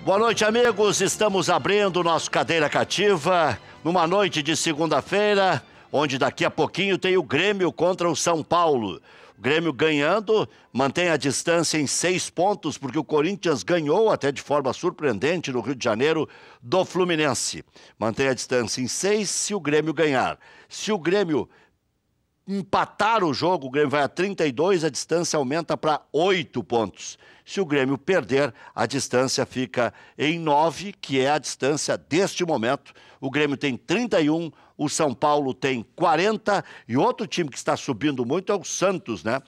Boa noite, amigos. Estamos abrindo o nosso Cadeira Cativa numa noite de segunda-feira, onde daqui a pouquinho tem o Grêmio contra o São Paulo. O Grêmio ganhando, mantém a distância em 6 pontos, porque o Corinthians ganhou até de forma surpreendente no Rio de Janeiro do Fluminense. Mantém a distância em 6 se o Grêmio ganhar. Se o Grêmio empatar o jogo, o Grêmio vai a 32, a distância aumenta para 8 pontos. Se o Grêmio perder, a distância fica em 9, que é a distância deste momento. O Grêmio tem 31, o São Paulo tem 40, e outro time que está subindo muito é o Santos, né?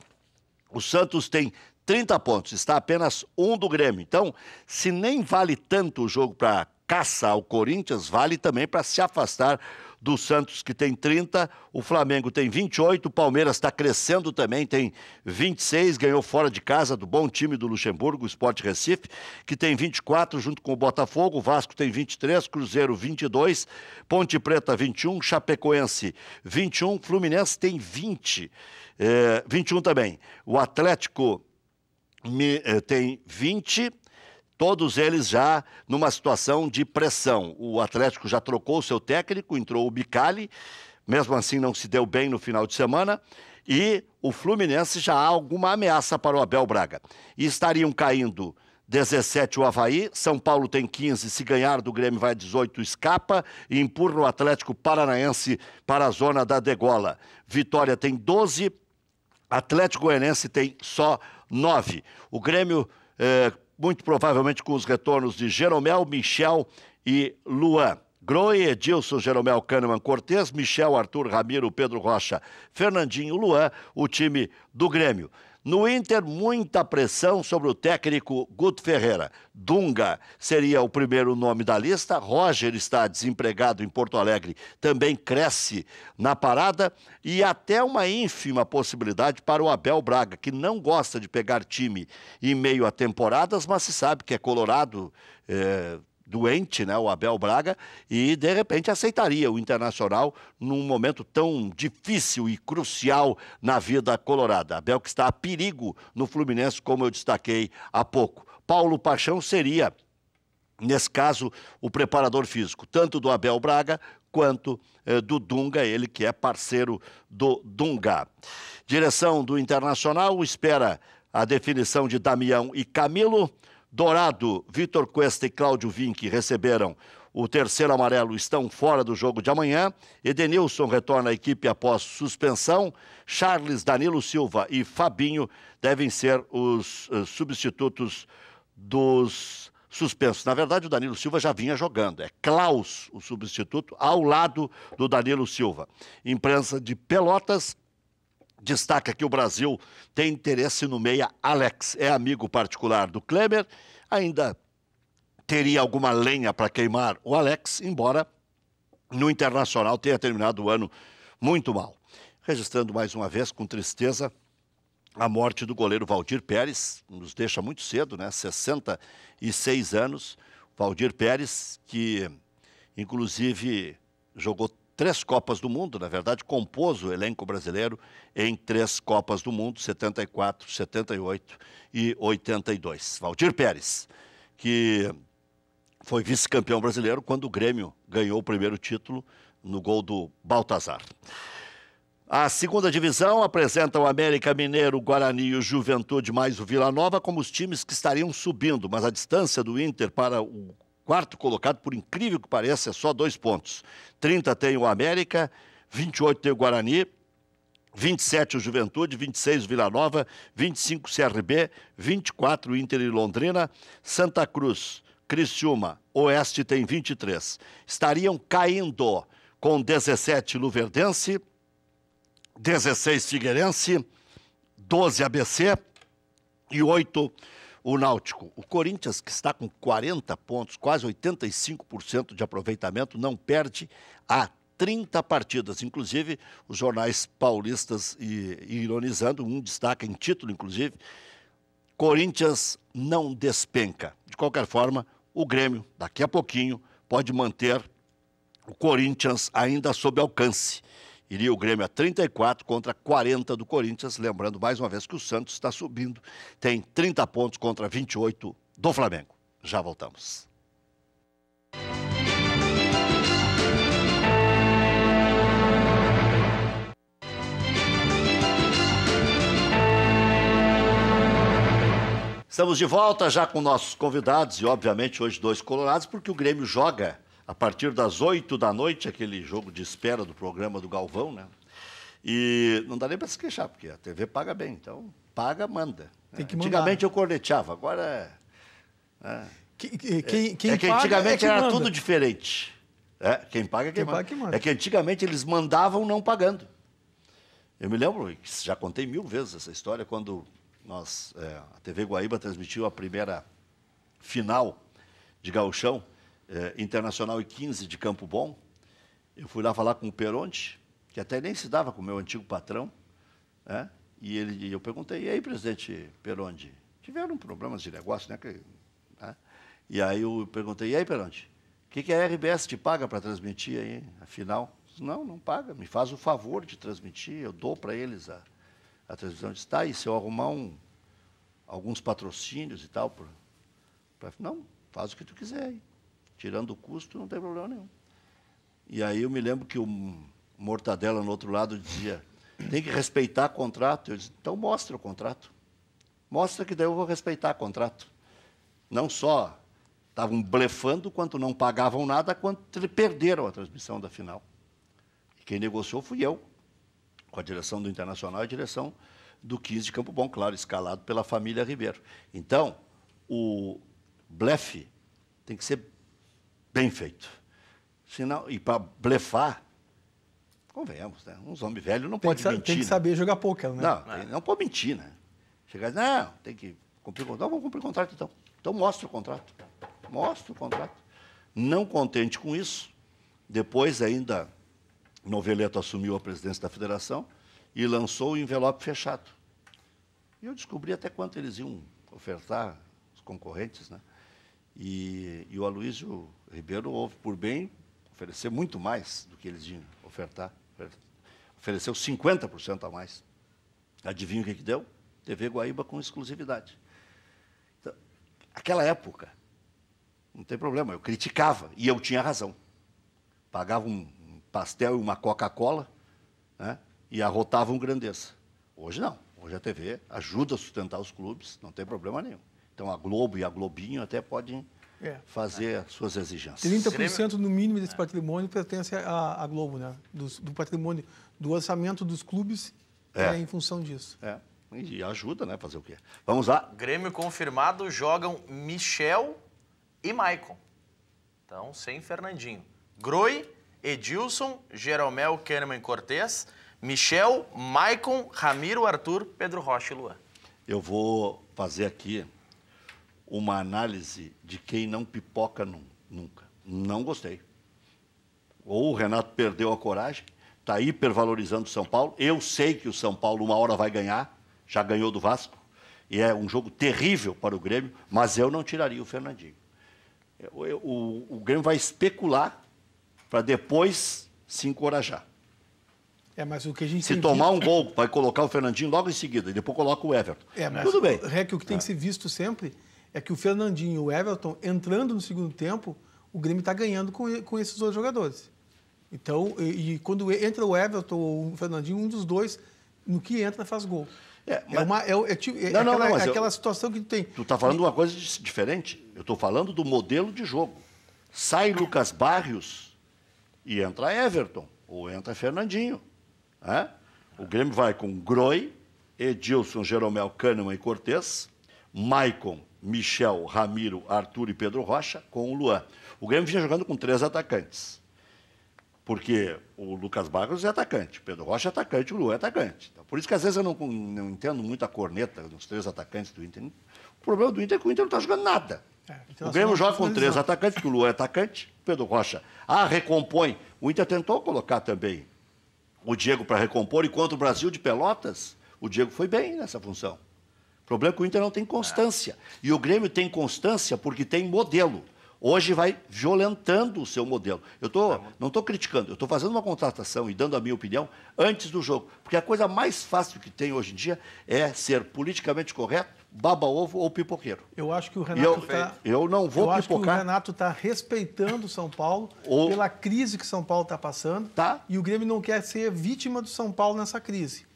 O Santos tem 30 pontos, está apenas um do Grêmio. Então, se nem vale tanto o jogo para caça ao Corinthians, vale também para se afastar do Santos, que tem 30, o Flamengo tem 28, o Palmeiras está crescendo também, tem 26, ganhou fora de casa do bom time do Luxemburgo, o Sport Recife, que tem 24, junto com o Botafogo, o Vasco tem 23, Cruzeiro 22, Ponte Preta 21, Chapecoense 21, Fluminense tem 21 também. O Atlético tem 20, todos eles já numa situação de pressão. O Atlético já trocou o seu técnico, entrou o Bicalli, mesmo assim não se deu bem no final de semana, e o Fluminense já há alguma ameaça para o Abel Braga. E estariam caindo 17 o Avaí, São Paulo tem 15, se ganhar do Grêmio vai a 18, escapa e empurra o Atlético Paranaense para a zona da degola. Vitória tem 12, Atlético Goianiense tem só 9. O Grêmio muito provavelmente com os retornos de Jeromel, Michel e Luan. Grohe, Edilson, Jeromel, Kahneman, Cortez, Michel, Arthur, Ramiro, Pedro Rocha, Fernandinho, Luan, o time do Grêmio. No Inter, muita pressão sobre o técnico Guto Ferreira. Dunga seria o primeiro nome da lista, Roger está desempregado em Porto Alegre, também cresce na parada, e até uma ínfima possibilidade para o Abel Braga, que não gosta de pegar time em meio a temporadas, mas se sabe que é colorado, doente, né, o Abel Braga, e de repente aceitaria o Internacional num momento tão difícil e crucial na vida colorada. Abel que está a perigo no Fluminense, como eu destaquei há pouco. Paulo Paixão seria, nesse caso, o preparador físico, tanto do Abel Braga quanto do Dunga, ele que é parceiro do Dunga. Direção do Internacional espera a definição de Damião e Camilo. Dourado, Vitor Cuesta e Cláudio Vinck receberam o terceiro amarelo, estão fora do jogo de amanhã. Edenilson retorna à equipe após suspensão. Charles, Danilo Silva e Fabinho devem ser os substitutos dos suspensos. Na verdade, o Danilo Silva já vinha jogando. É Klaus, o substituto, ao lado do Danilo Silva. Imprensa de Pelotas destaca que o Brasil tem interesse no meia Alex, é amigo particular do Kleber, ainda teria alguma lenha para queimar o Alex, embora no Internacional tenha terminado o ano muito mal. Registrando mais uma vez com tristeza a morte do goleiro Valdir Pérez, nos deixa muito cedo, né? 66 anos, Valdir Pérez, que inclusive jogou 3 Copas do Mundo, na verdade, compôs o elenco brasileiro em 3 Copas do Mundo, 74, 78 e 82. Valdir Pérez, que foi vice-campeão brasileiro quando o Grêmio ganhou o primeiro título no gol do Baltazar. A segunda divisão apresenta o América Mineiro, o Guarani e o Juventude, mais o Vila Nova, como os times que estariam subindo, mas a distância do Inter para o quarto colocado, por incrível que pareça, é só 2 pontos. 30 tem o América, 28 tem o Guarani, 27 o Juventude, 26 o Vila Nova, 25 o CRB, 24 o Inter e Londrina, Santa Cruz, Criciúma, Oeste tem 23. Estariam caindo com 17 Luverdense, 16 Figueirense, 12 ABC e 8 o Náutico. O Corinthians, que está com 40 pontos, quase 85% de aproveitamento, não perde há 30 partidas. Inclusive, os jornais paulistas ironizando, um destaca em título, inclusive, Corinthians não despenca. De qualquer forma, o Grêmio, daqui a pouquinho, pode manter o Corinthians ainda sob alcance. Iria o Grêmio a 34 contra 40 do Corinthians, lembrando mais uma vez que o Santos está subindo, tem 30 pontos contra 28 do Flamengo. Já voltamos. Estamos de volta já com nossos convidados e, obviamente, hoje 2 colorados, porque o Grêmio joga a partir das 8 da noite, aquele jogo de espera do programa do Galvão, né? E não dá nem para se queixar, porque a TV paga bem, então paga, manda. Tem que Antigamente eu corneteava, agora Quem que paga antigamente é era manda. tudo diferente. Quem paga é quem manda. paga é quem manda. É que antigamente eles mandavam não pagando. Eu me lembro, já contei 1000 vezes essa história, quando a TV Guaíba transmitiu a primeira final de Gauchão, Internacional e 15 de Campo Bom. Eu fui lá falar com o Peronte, que até nem se dava com o meu antigo patrão, né? E eu perguntei, e aí, presidente Peronte, tiveram problemas de negócio, né? E aí eu perguntei, e aí, Peronte, o que a RBS te paga para transmitir aí a final? Não paga, me faz o favor de transmitir, eu dou para eles a transmissão. Eu disse, tá, e se eu arrumar alguns patrocínios e tal? Não, faz o que tu quiser aí. Tirando o custo, não tem problema nenhum. E aí eu me lembro que o Mortadela, no outro lado, dizia, tem que respeitar contrato. Eu disse, então mostra o contrato. Mostra que daí eu vou respeitar o contrato. Não só estavam blefando, quanto não pagavam nada, quanto perderam a transmissão da final. E quem negociou fui eu, com a direção do Internacional e a direção do 15 de Campo Bom, claro, escalado pela família Ribeiro. Então, o blefe tem que ser bem feito. Senão, e para blefar, convenhamos, né? Uns homens velhos não podem mentir. Tem que saber jogar poker, né? Não pode mentir, né? Chegar e dizer, não, tem que cumprir o contrato. Não, vamos cumprir o contrato então. Então mostra o contrato. Mostra o contrato. Não contente com isso, depois ainda Noveleto assumiu a presidência da federação e lançou o envelope fechado. E eu descobri até quanto eles iam ofertar, os concorrentes, né? E o Aloysio Ribeiro houve por bem oferecer muito mais do que eles iam ofertar. Ofereceu 50% a mais. Adivinha o que deu? TV Guaíba com exclusividade. Então, aquela época, não tem problema, eu criticava, e eu tinha razão. Pagava um pastel e uma Coca-Cola, né, e arrotavam grandeza. Hoje não. Hoje a TV ajuda a sustentar os clubes, não tem problema nenhum. Então a Globo e a Globinho até podem fazer as suas exigências. 30% no mínimo desse patrimônio pertence à Globo, né? Do patrimônio, do orçamento dos clubes em função disso. E ajuda, né? Fazer o quê? Vamos lá. Grêmio confirmado, jogam Michel e Maicon. Então, sem Fernandinho. Groi, Edilson, Jeromel, Kahneman e Cortez, Michel, Maicon, Ramiro, Arthur, Pedro Rocha e Luan. Eu vou fazer aqui uma análise de quem não pipoca nunca. Não gostei. Ou o Renato perdeu a coragem, está hipervalorizando o São Paulo. Eu sei que o São Paulo uma hora vai ganhar, já ganhou do Vasco, e é um jogo terrível para o Grêmio, mas eu não tiraria o Fernandinho. O Grêmio vai especular para depois se encorajar. Mas o que a gente se tomar um gol, vai colocar o Fernandinho logo em seguida, e depois coloca o Everton. Mas tudo bem. O que tem que ser visto sempre é que o Fernandinho e o Everton, entrando no segundo tempo, o Grêmio está ganhando com esses dois jogadores. Então, e quando entra o Everton ou o Fernandinho, um dos dois, no que entra, faz gol. Aquela situação que tu tem. Tu está falando de uma coisa diferente. Eu estou falando do modelo de jogo. Sai Lucas Barrios e entra Everton, ou entra Fernandinho. O Grêmio vai com Groi, Edilson, Jeromel, Kahneman e Cortez, Maicon, Michel, Ramiro, Arthur e Pedro Rocha, com o Luan. O Grêmio vinha jogando com 3 atacantes. Porque o Lucas Barros é atacante, o Pedro Rocha é atacante, o Luan é atacante. Então, por isso que às vezes eu não entendo muito a corneta dos 3 atacantes do Inter. O problema do Inter é que o Inter não está jogando nada. O Grêmio joga com 3 atacantes, porque o Luan é atacante, o Pedro Rocha recompõe. O Inter tentou colocar também o Diego para recompor, e contra o Brasil de Pelotas, o Diego foi bem nessa função. O problema é que o Inter não tem constância. E o Grêmio tem constância porque tem modelo. Hoje vai violentando o seu modelo. Não estou criticando, eu estou fazendo uma contratação e dando a minha opinião antes do jogo. Porque a coisa mais fácil que tem hoje em dia é ser politicamente correto, baba-ovo ou pipoqueiro. Eu acho que o Renato está... Eu não vou pipocar. Eu acho que o Renato está respeitando o São Paulo pela crise que o São Paulo está passando. E o Grêmio não quer ser vítima do São Paulo nessa crise.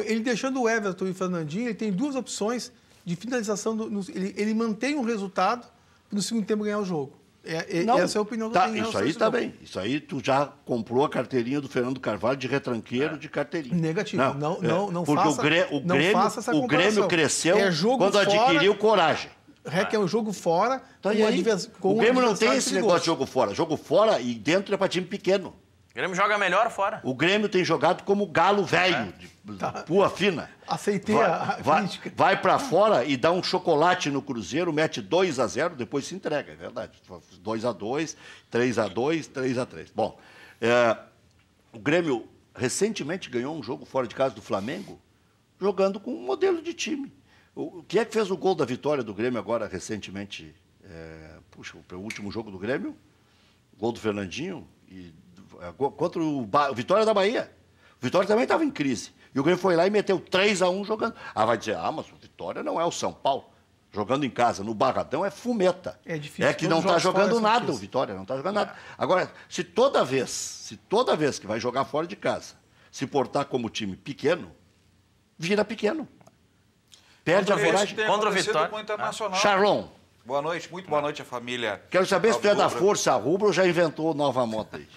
Ele deixando o Everton e o Fernandinho, ele tem 2 opções de finalização. Ele mantém um resultado para no segundo tempo ganhar o jogo. Essa é a opinião que eu tenho. Isso aí está bem. Isso aí tu já comprou a carteirinha do Fernando Carvalho de retranqueiro de carteirinha. Negativo. Não porque faça o Grêmio cresceu quando fora, adquiriu coragem. É um jogo fora. O Grêmio não tem esse negócio de jogo fora. Jogo fora e dentro é para time pequeno. O Grêmio joga melhor fora. O Grêmio tem jogado como galo velho, de pua fina. Aceitei a crítica. Vai para fora e dá um chocolate no Cruzeiro, mete 2-0, depois se entrega, é verdade. 2-2, 3-2, 3-3. Bom, o Grêmio recentemente ganhou um jogo fora de casa do Flamengo, jogando com um modelo de time. Quem é que fez o gol da vitória do Grêmio agora recentemente? O último jogo do Grêmio, gol do Fernandinho, contra o Vitória da Bahia. O Vitória também estava em crise. E o Grêmio foi lá e meteu 3-1 jogando. Vai dizer, mas o Vitória não é o São Paulo. Jogando em casa, no Barradão, é fumeta. É difícil. É que não está jogando nada o Vitória, não está jogando nada. Agora, se toda vez que vai jogar fora de casa, se portar como time pequeno, vira pequeno. Perde a coragem. Contra o Vitória. Com o Internacional. Charlon. Boa noite, muito boa noite à família. Quero saber se tu é da Força Rubro ou já inventou nova moto aí.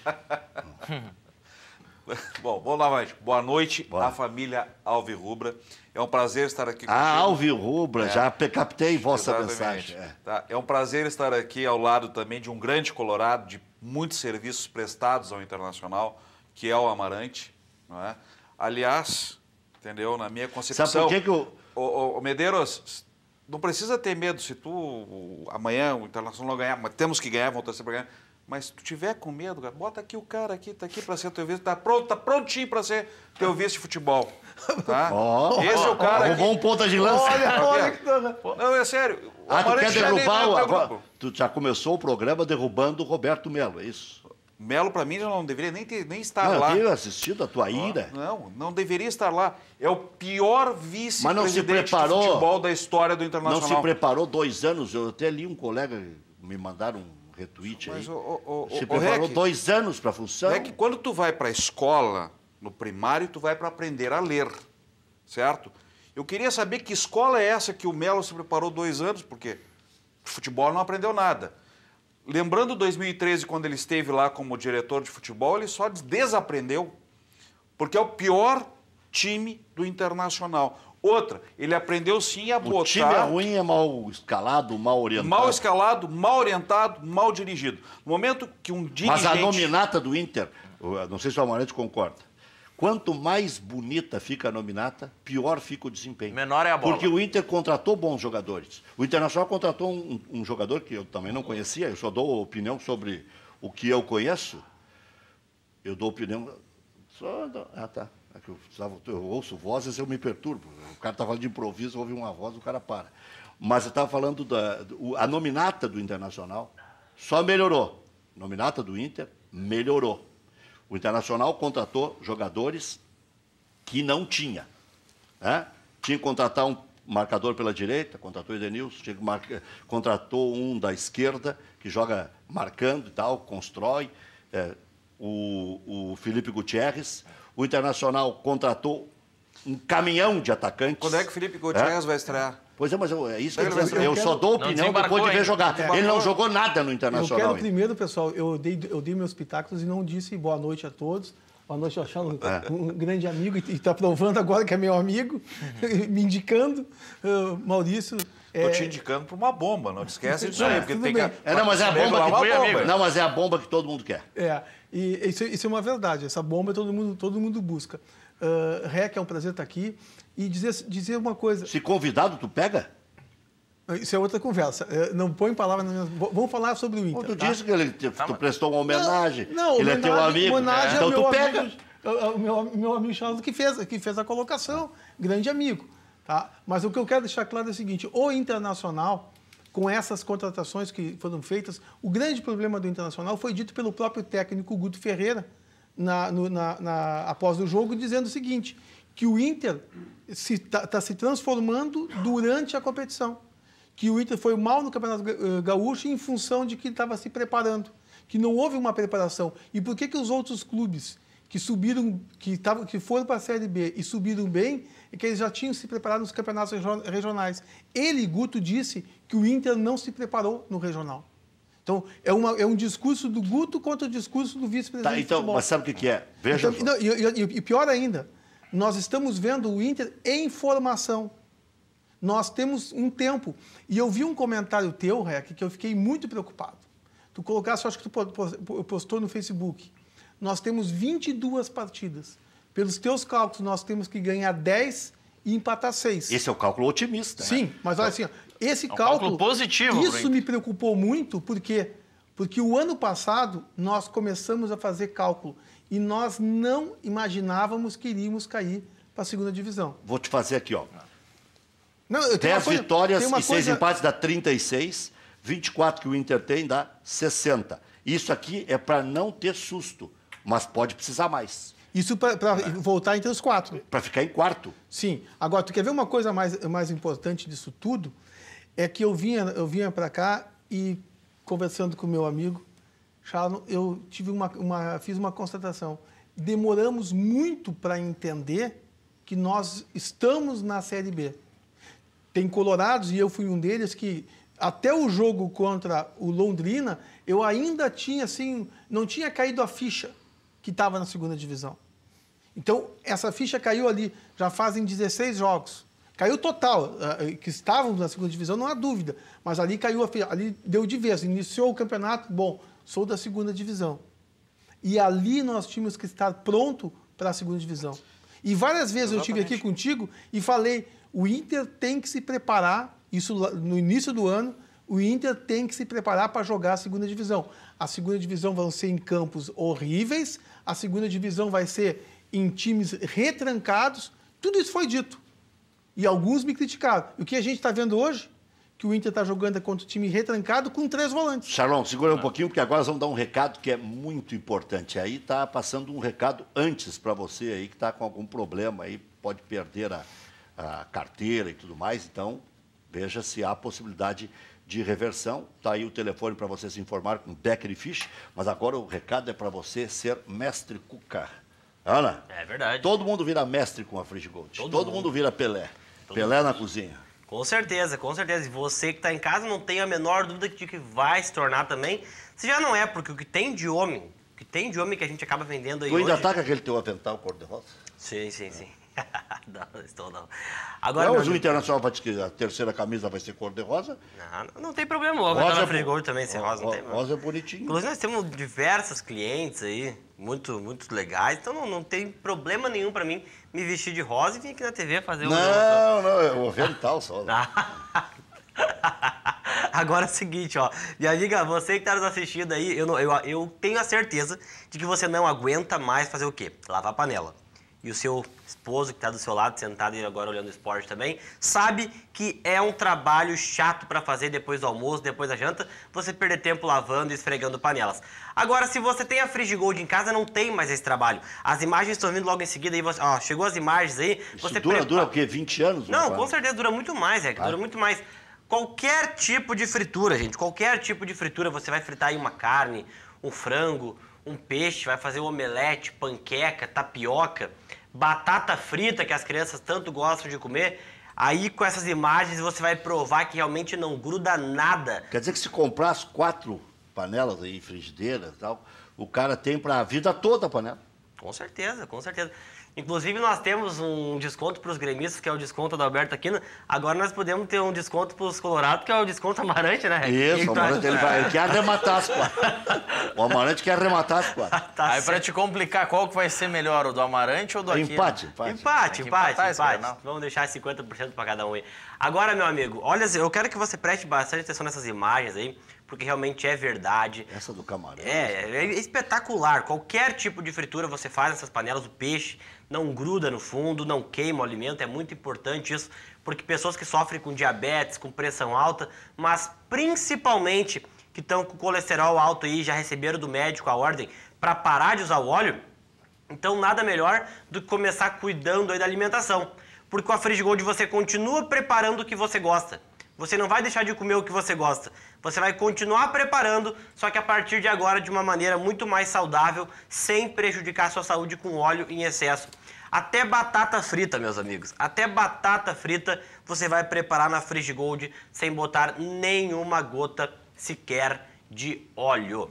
Bom, vamos novamente. Boa noite à família Alvirrubra. É um prazer estar aqui contigo. Alvirrubra, já captei vossa Exatamente. mensagem. Tá. É um prazer estar aqui ao lado também de um grande colorado, de muitos serviços prestados ao Internacional, que é o Amarante. Não é? Aliás, entendeu? Na minha concepção... Sabe por que eu... Ô, Medeiros, não precisa ter medo se amanhã o Internacional ganhar, mas temos que ganhar, vamos torcer para ganhar. Mas se tu tiver com medo, cara, bota aqui o cara aqui, tá aqui para ser teu vice, tá prontinho para ser teu vice de futebol. Tá? Esse é o cara. Roubou um ponta de lança. Não, é sério. Tu quer derrubar agora? Tu já começou o programa derrubando o Roberto Melo, é isso? Melo, para mim, já não deveria nem estar lá. Eu tenho assistido a tua ira. Não deveria estar lá. É o pior vice-presidente de futebol da história do Internacional. Não se preparou 2 anos. Eu até li um colega, me mandaram um retweet aí. Se preparou 2 anos para a função. É que quando tu vai para a escola, no primário, tu vai para aprender a ler, certo? Eu queria saber que escola é essa que o Melo se preparou 2 anos, porque futebol não aprendeu nada. Lembrando 2013, quando ele esteve lá como diretor de futebol, ele só desaprendeu, porque é o pior time do Internacional. Outra, ele aprendeu sim a botar... O time é ruim, é mal escalado, mal orientado. Mal escalado, mal orientado, mal dirigido. No momento que um dirigente... Mas a nominata do Inter, não sei se o Amarante concorda, quanto mais bonita fica a nominata, pior fica o desempenho. Menor é a bola. Porque o Inter contratou bons jogadores. O Internacional contratou um jogador que eu também não conhecia, eu só dou opinião sobre o que eu conheço. Eu dou opinião... tá. É que eu ouço vozes, eu me perturbo. O cara está falando de improviso, ouve uma voz, o cara para. Mas eu estava falando a nominata do Internacional só melhorou. A nominata do Inter melhorou. O Internacional contratou jogadores que não tinha. Né? Tinha que contratar um marcador pela direita, contratou o Edenilson, contratou um da esquerda, que joga marcando e tal, constrói, o Felipe Gutierrez. O Internacional contratou um caminhão de atacantes. Quando é que o Felipe Gutierrez vai estrear? Pois é, mas é isso que eu só dou opinião depois de ver jogar. Ele não jogou nada no Internacional. Eu quero primeiro, pessoal, eu dei meus pitacos e não disse boa noite a todos. Boa noite, eu achando um grande amigo e está provando agora que é meu amigo, me indicando. Maurício... Estou te indicando para uma bomba, não te esquece disso aí. Porque tem que... Não, mas é a bomba que não, mas é a bomba que todo mundo quer. E isso é uma verdade. Essa bomba todo mundo busca. Rec, é um prazer estar aqui. E dizer uma coisa... Se convidado, tu pega? Isso é outra conversa. Não põe palavras na minha... Vamos falar sobre o Inter. Tu disse que tu prestou uma homenagem. Não, ele é teu amigo. Então tu pega. O meu amigo Charles que fez a colocação. Grande amigo. Tá? Mas o que eu quero deixar claro é o seguinte. O Internacional, com essas contratações que foram feitas, o grande problema do Internacional foi dito pelo próprio técnico Guto Ferreira após o jogo, dizendo o seguinte, que o Inter está se transformando durante a competição. Que o Inter foi mal no Campeonato Gaúcho em função de que estava se preparando, que não houve uma preparação. E por que os outros clubes que subiram, que foram para a Série B e subiram bem, é que eles já tinham se preparado nos campeonatos regionais. Ele, Guto, disse que o Inter não se preparou no regional. Então, é um discurso do Guto contra o discurso do vice-presidente Tá, então, mas sabe o que é? Veja então, não, e pior ainda, nós estamos vendo o Inter em formação. Nós temos um tempo. E eu vi um comentário teu, Rec, que eu fiquei muito preocupado. Tu colocaste, acho que tu postou no Facebook. Nós temos 22 partidas. Pelos teus cálculos, nós temos que ganhar 10 e empatar 6. Esse é o cálculo otimista. Sim, né? mas olha assim, ó, esse cálculo positivo. Isso me preocupou muito, por quê? Porque o ano passado nós começamos a fazer cálculo e nós não imaginávamos que iríamos cair para a segunda divisão. Vou te fazer aqui, ó. Não, 10 vitórias e 6 empates dá 36, 24 que o Inter tem dá 60. Isso aqui é para não ter susto, mas pode precisar mais. Isso para voltar entre os 4. Para ficar em quarto. Sim. Agora, tu quer ver uma coisa mais importante disso tudo? É que eu vinha para cá e, conversando com o meu amigo, Charles, eu tive fiz uma constatação. Demoramos muito para entender que nós estamos na Série B. Tem colorados, e eu fui um deles, que até o jogo contra o Londrina, eu ainda tinha, assim, não tinha caído a ficha que estava na segunda divisão. Então, essa ficha caiu ali, já fazem 16 jogos. Caiu total, que estávamos na segunda divisão, não há dúvida. Mas ali caiu a ficha, ali deu de vez. Iniciou o campeonato, bom, sou da segunda divisão. E ali nós tínhamos que estar pronto para a segunda divisão. E várias vezes eu estive aqui contigo e falei, o Inter tem que se preparar, isso no início do ano, o Inter tem que se preparar para jogar a segunda divisão. A segunda divisão vai ser em campos horríveis, a segunda divisão vai ser em times retrancados, tudo isso foi dito. E alguns me criticaram. E o que a gente está vendo hoje? Que o Inter está jogando contra o time retrancado com 3 volantes. Charlon, segura um pouquinho, porque agora nós vamos dar um recado que é muito importante. Aí está passando um recado antes para você aí que está com algum problema, aí pode perder a carteira e tudo mais. Então, veja se há possibilidade de reversão. Está aí o telefone para você se informar com Becker e Fish. Mas agora o recado é para você ser mestre Cuca. Ana? É verdade. Todo mundo vira mestre com a Frigigold. Todo mundo vira Pelé. Pelé na cozinha. Com certeza, com certeza. E você que está em casa não tem a menor dúvida de que vai se tornar também. Se já não é, porque o que tem de homem, que a gente acaba vendendo aí Tu ainda hoje... tá com aquele teu avental cor-de-rosa? Sim, sim, sim. Não, estou não. Agora, não, mas o Internacional vai dizer que a terceira camisa vai ser cor-de-rosa? Não tem problema. O avental na Frigigold também ser rosa, não tem problema. Rosa é bonitinho. Inclusive, nós temos diversos clientes aí, muito legais, então não tem problema nenhum para mim me vestir de rosa e vir aqui na TV fazer Não, é o avental só. Agora é o seguinte, ó. Minha amiga, você que está nos assistindo aí, eu tenho a certeza de que você não aguenta mais fazer o quê? Lavar a panela. E o seu esposo que está do seu lado, sentado e agora olhando o esporte também, sabe que é um trabalho chato para fazer depois do almoço, depois da janta, você perder tempo lavando e esfregando panelas. Agora, se você tem a Frigigold em casa, não tem mais esse trabalho. As imagens estão vindo logo em seguida, aí você, ó, chegou as imagens aí... Isso você dura o quê? 20 anos? Não, com certeza dura muito mais, dura muito mais. Qualquer tipo de fritura, gente, qualquer tipo de fritura, você vai fritar aí uma carne, um frango, um peixe, vai fazer omelete, panqueca, tapioca, batata frita, que as crianças tanto gostam de comer. Aí, com essas imagens, você vai provar que realmente não gruda nada. Quer dizer que se comprar as 4 panelas aí, frigideiras e tal, o cara tem para a vida toda a panela. Com certeza, com certeza. Inclusive, nós temos um desconto para os gremistas, que é o desconto da Alberto Aquino. Agora nós podemos ter um desconto para os colorados, que é o desconto Amarante, né? Isso, o Amarante, ele quer arrematar as 4. O Amarante quer arrematar as 4. Tá aí, para te complicar, qual que vai ser melhor, o do Amarante ou do Aquino? Empate. Vamos deixar 50% para cada um aí. Agora, meu amigo, olha, eu quero que você preste bastante atenção nessas imagens aí, porque realmente é verdade. Essa do camarão. É espetacular. Qualquer tipo de fritura você faz nessas panelas, o peixe não gruda no fundo, não queima o alimento, é muito importante isso, porque pessoas que sofrem com diabetes, com pressão alta, mas principalmente que estão com colesterol alto aí, já receberam do médico a ordem para parar de usar o óleo, então nada melhor do que começar cuidando aí da alimentação. Porque com a Frigigold você continua preparando o que você gosta. Você não vai deixar de comer o que você gosta. Você vai continuar preparando, só que a partir de agora de uma maneira muito mais saudável, sem prejudicar a sua saúde com óleo em excesso. Até batata frita, meus amigos. Até batata frita você vai preparar na Frigigold sem botar nenhuma gota sequer de óleo.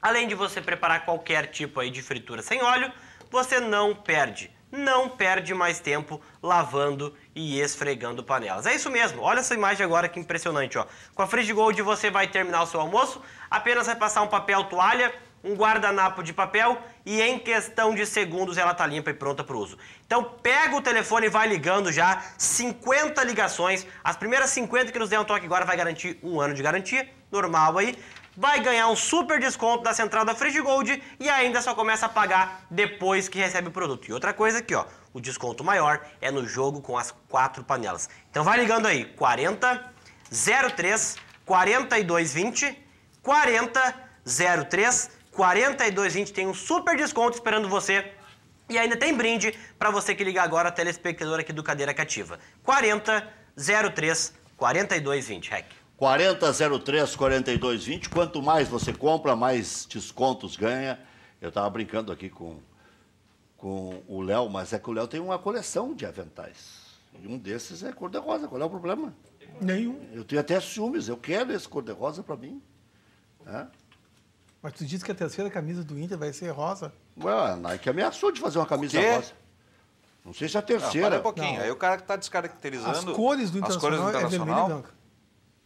Além de você preparar qualquer tipo aí de fritura sem óleo, você não perde mais tempo lavando e esfregando panelas. É isso mesmo, olha essa imagem agora que impressionante, ó. Com a Frigigold você vai terminar o seu almoço, apenas vai passar um papel toalha, um guardanapo de papel e em questão de segundos ela tá limpa e pronta para o uso. Então pega o telefone e vai ligando já, 50 ligações, as primeiras 50 que nos der um toque agora vai garantir 1 ano de garantia, normal aí. Vai ganhar um super desconto da central da Frigigold e ainda só começa a pagar depois que recebe o produto. E outra coisa aqui, ó, o desconto maior é no jogo com as 4 panelas. Então vai ligando aí, 40 03 42 20, 40 03 42 20, tem um super desconto esperando você. E ainda tem brinde para você que ligar agora, telespectador aqui do Cadeira Cativa. 40 03 42 20, REC. 4003-4220. Quanto mais você compra, mais descontos ganha. Eu estava brincando aqui com o Léo, mas é que o Léo tem uma coleção de aventais. E um desses é cor-de-rosa. Qual é o problema? Nenhum. Eu tenho até ciúmes. Eu quero esse cor-de-rosa para mim. É? Mas tu disse que a terceira camisa do Inter vai ser rosa? Ué, a Nike ameaçou de fazer uma camisa rosa. Não sei se é a terceira. Não, um pouquinho. Não. Aí o cara que está descaracterizando As cores do Internacional é vermelho e branco.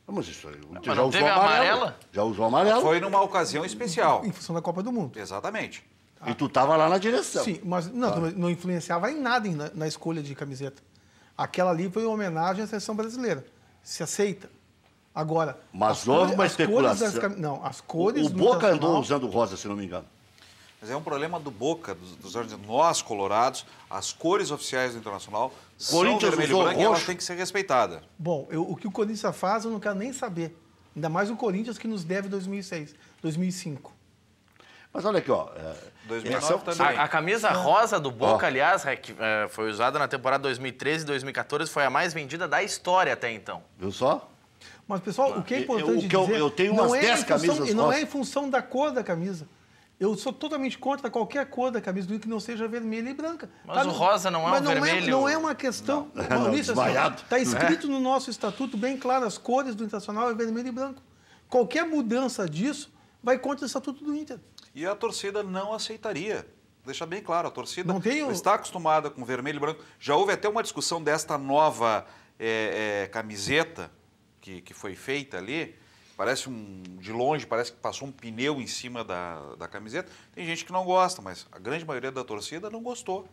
Mas isso aí, Mas já não usou teve amarelo. amarela? Já usou amarelo. Foi numa ocasião especial. Em função da Copa do Mundo. Exatamente. E tu estava lá na direção. Sim, mas não influenciava em nada na escolha de camiseta. Aquela ali foi uma homenagem à seleção brasileira. Se aceita. Agora... Mas houve uma especulação. As cores O Boca andou usando rosa, se não me engano. Mas é um problema do Boca, nós colorados, as cores oficiais do Internacional são Corinthians vermelho e usou branco e elas roxo. têm que ser respeitadas. Bom, o que o Corinthians faz eu não quero nem saber. Ainda mais o Corinthians que nos deve 2006, 2005. Mas olha aqui, ó. 2009 também. A camisa rosa do Boca, aliás, que foi usada na temporada 2013 e 2014, foi a mais vendida da história até então. Viu só? Mas, pessoal, o que é importante eu dizer... tenho umas 10 camisas E não rosas. é em função da cor da camisa. Eu sou totalmente contra qualquer cor da camisa do Inter que não seja vermelha e branca. Mas o rosa não é um vermelho... Não é uma questão... Maurício, desmaiado. está escrito no nosso estatuto bem claro, as cores do Internacional é vermelho e branco. Qualquer mudança disso vai contra o estatuto do Inter. E a torcida não aceitaria. Deixa bem claro, a torcida Não tem está acostumada com vermelho e branco. Já houve até uma discussão desta nova camiseta que foi feita ali. Parece de longe, parece que passou um pneu em cima da camiseta. Tem gente que não gosta, mas a grande maioria da torcida não gostou.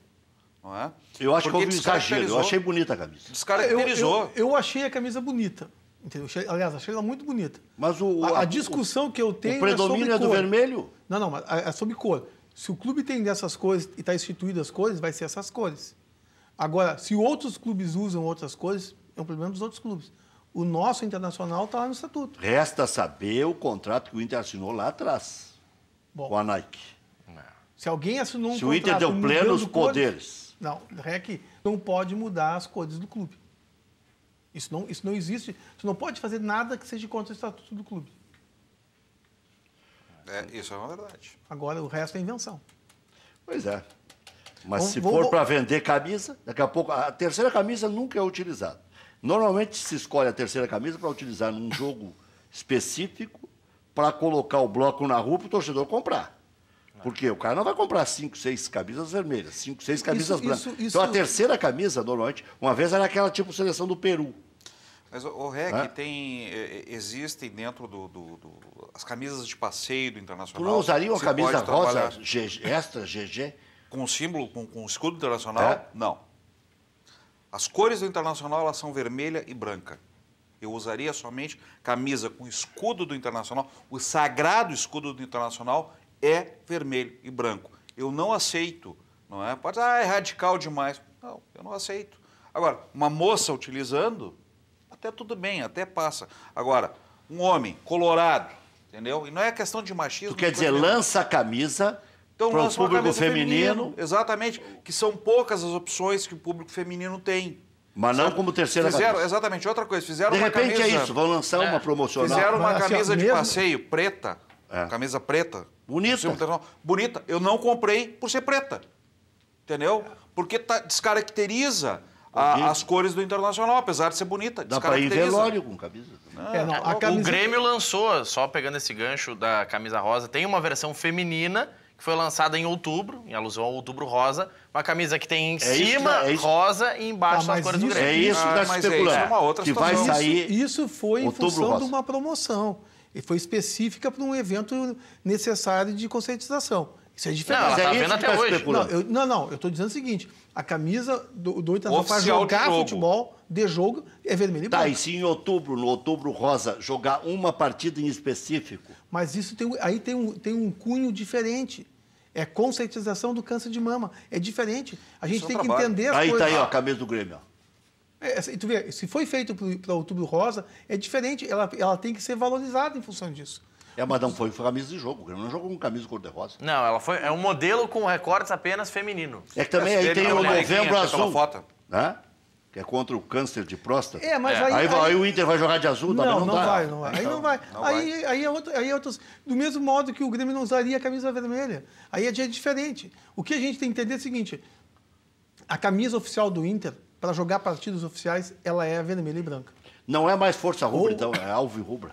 Não é? Eu acho que Porque houve um exagero. Eu achei bonita a camisa. Descaracterizou. Eu achei a camisa bonita. Entendeu? Aliás, achei ela muito bonita. Mas a discussão que eu tenho o predomínio é do sobre cor. vermelho? Não, mas é sobre cor. Se o clube tem dessas cores e está instituído as cores, vai ser essas cores. Agora, se outros clubes usam outras cores, é um problema dos outros clubes. O nosso Internacional está lá no estatuto. Resta saber o contrato que o Inter assinou lá atrás, com a Nike. Se alguém assinou um Se contrato... o Inter deu plenos poderes. Não, REC não pode mudar as cores do clube. Isso não existe. Você não pode fazer nada que seja contra o estatuto do clube. Isso é uma verdade. Agora, o resto é invenção. Pois é. Mas se for para vender camisa, daqui a pouco... A terceira camisa nunca é utilizada. Normalmente se escolhe a terceira camisa para utilizar num jogo específico para colocar o bloco na rua para o torcedor comprar. Porque o cara não vai comprar 5, 6 camisas vermelhas, 5, 6 camisas brancas. Então a terceira camisa, normalmente, uma vez era aquela tipo seleção do Peru. Mas o REC existem dentro as camisas de passeio do Internacional. Tu não usaria uma camisa rosa extra GG? Com símbolo, com o escudo internacional? Não. As cores do Internacional elas são vermelha e branca. Eu usaria somente camisa com escudo do Internacional. O sagrado escudo do Internacional é vermelho e branco. Eu não aceito, não é? Pode é radical demais. Não, eu não aceito. Agora, uma moça utilizando, até tudo bem, até passa. Agora, um homem colorado, entendeu? E não é questão de machismo. Tu quer dizer, lança a camisa então, para o público feminino. Exatamente, que são poucas as opções que o público feminino tem. Mas não como terceira Fizeram, camisa. exatamente, outra coisa, fizeram De uma repente camisa... é isso, vão lançar uma promocional. Fizeram uma Mas, assim, camisa de mesmo- passeio preta, camisa preta. Bonita. no símbolo internacional. Bonita. Eu não comprei por ser preta, entendeu? Porque descaracteriza as cores do Internacional, apesar de ser bonita. Dá pra ir em Descaracteriza. velório com camisa. Não, a O camisa- Grêmio lançou, só pegando esse gancho da camisa rosa, tem uma versão feminina que foi lançada em outubro, em alusão ao Outubro Rosa, uma camisa que tem em É isso, cima é isso. rosa e embaixo Tá, as mas cores do isso- Grêmio. É isso que mas está é especulando. isso, é uma outra que vai situação. sair Isso foi em Outubro função Rosa. de uma promoção. E foi específica para um evento necessário de conscientização. Isso é diferente. Não, ela Mas tá é vendo isso que até tá hoje. especulando. Eu estou dizendo o seguinte: a camisa do Internacional para Oficial de jogar jogo. futebol de jogo é vermelho e Tá, branco. e se em outubro, no Outubro Rosa, jogar uma partida em específico, Mas isso aí tem um cunho diferente. É conscientização do câncer de mama. É diferente. A gente Isso é tem um que trabalho. entender as aí coisas. tá aí ó, a camisa do Grêmio. Ó. E tu vê, se foi feito para Outubro Rosa, é diferente. Ela tem que ser valorizada em função disso. Mas não foi camisa de jogo. O Grêmio não jogou com camisa cor-de-rosa. Não, é um modelo com recortes apenas feminino. É que também aí Ele tem não o é Novembro aquela Azul, foto. né? Que é contra o câncer de próstata. Mas Aí o Inter vai jogar de azul, também Não, não não dá. vai, não vai. Aí Então, não vai. não Aí é outros. Do mesmo modo que o Grêmio não usaria a camisa vermelha. Aí é diferente. O que a gente tem que entender é o seguinte: a camisa oficial do Inter, para jogar partidos oficiais, ela é vermelha e branca. Não é mais Força Rubra, Ou- então, é Alvo e Rubra.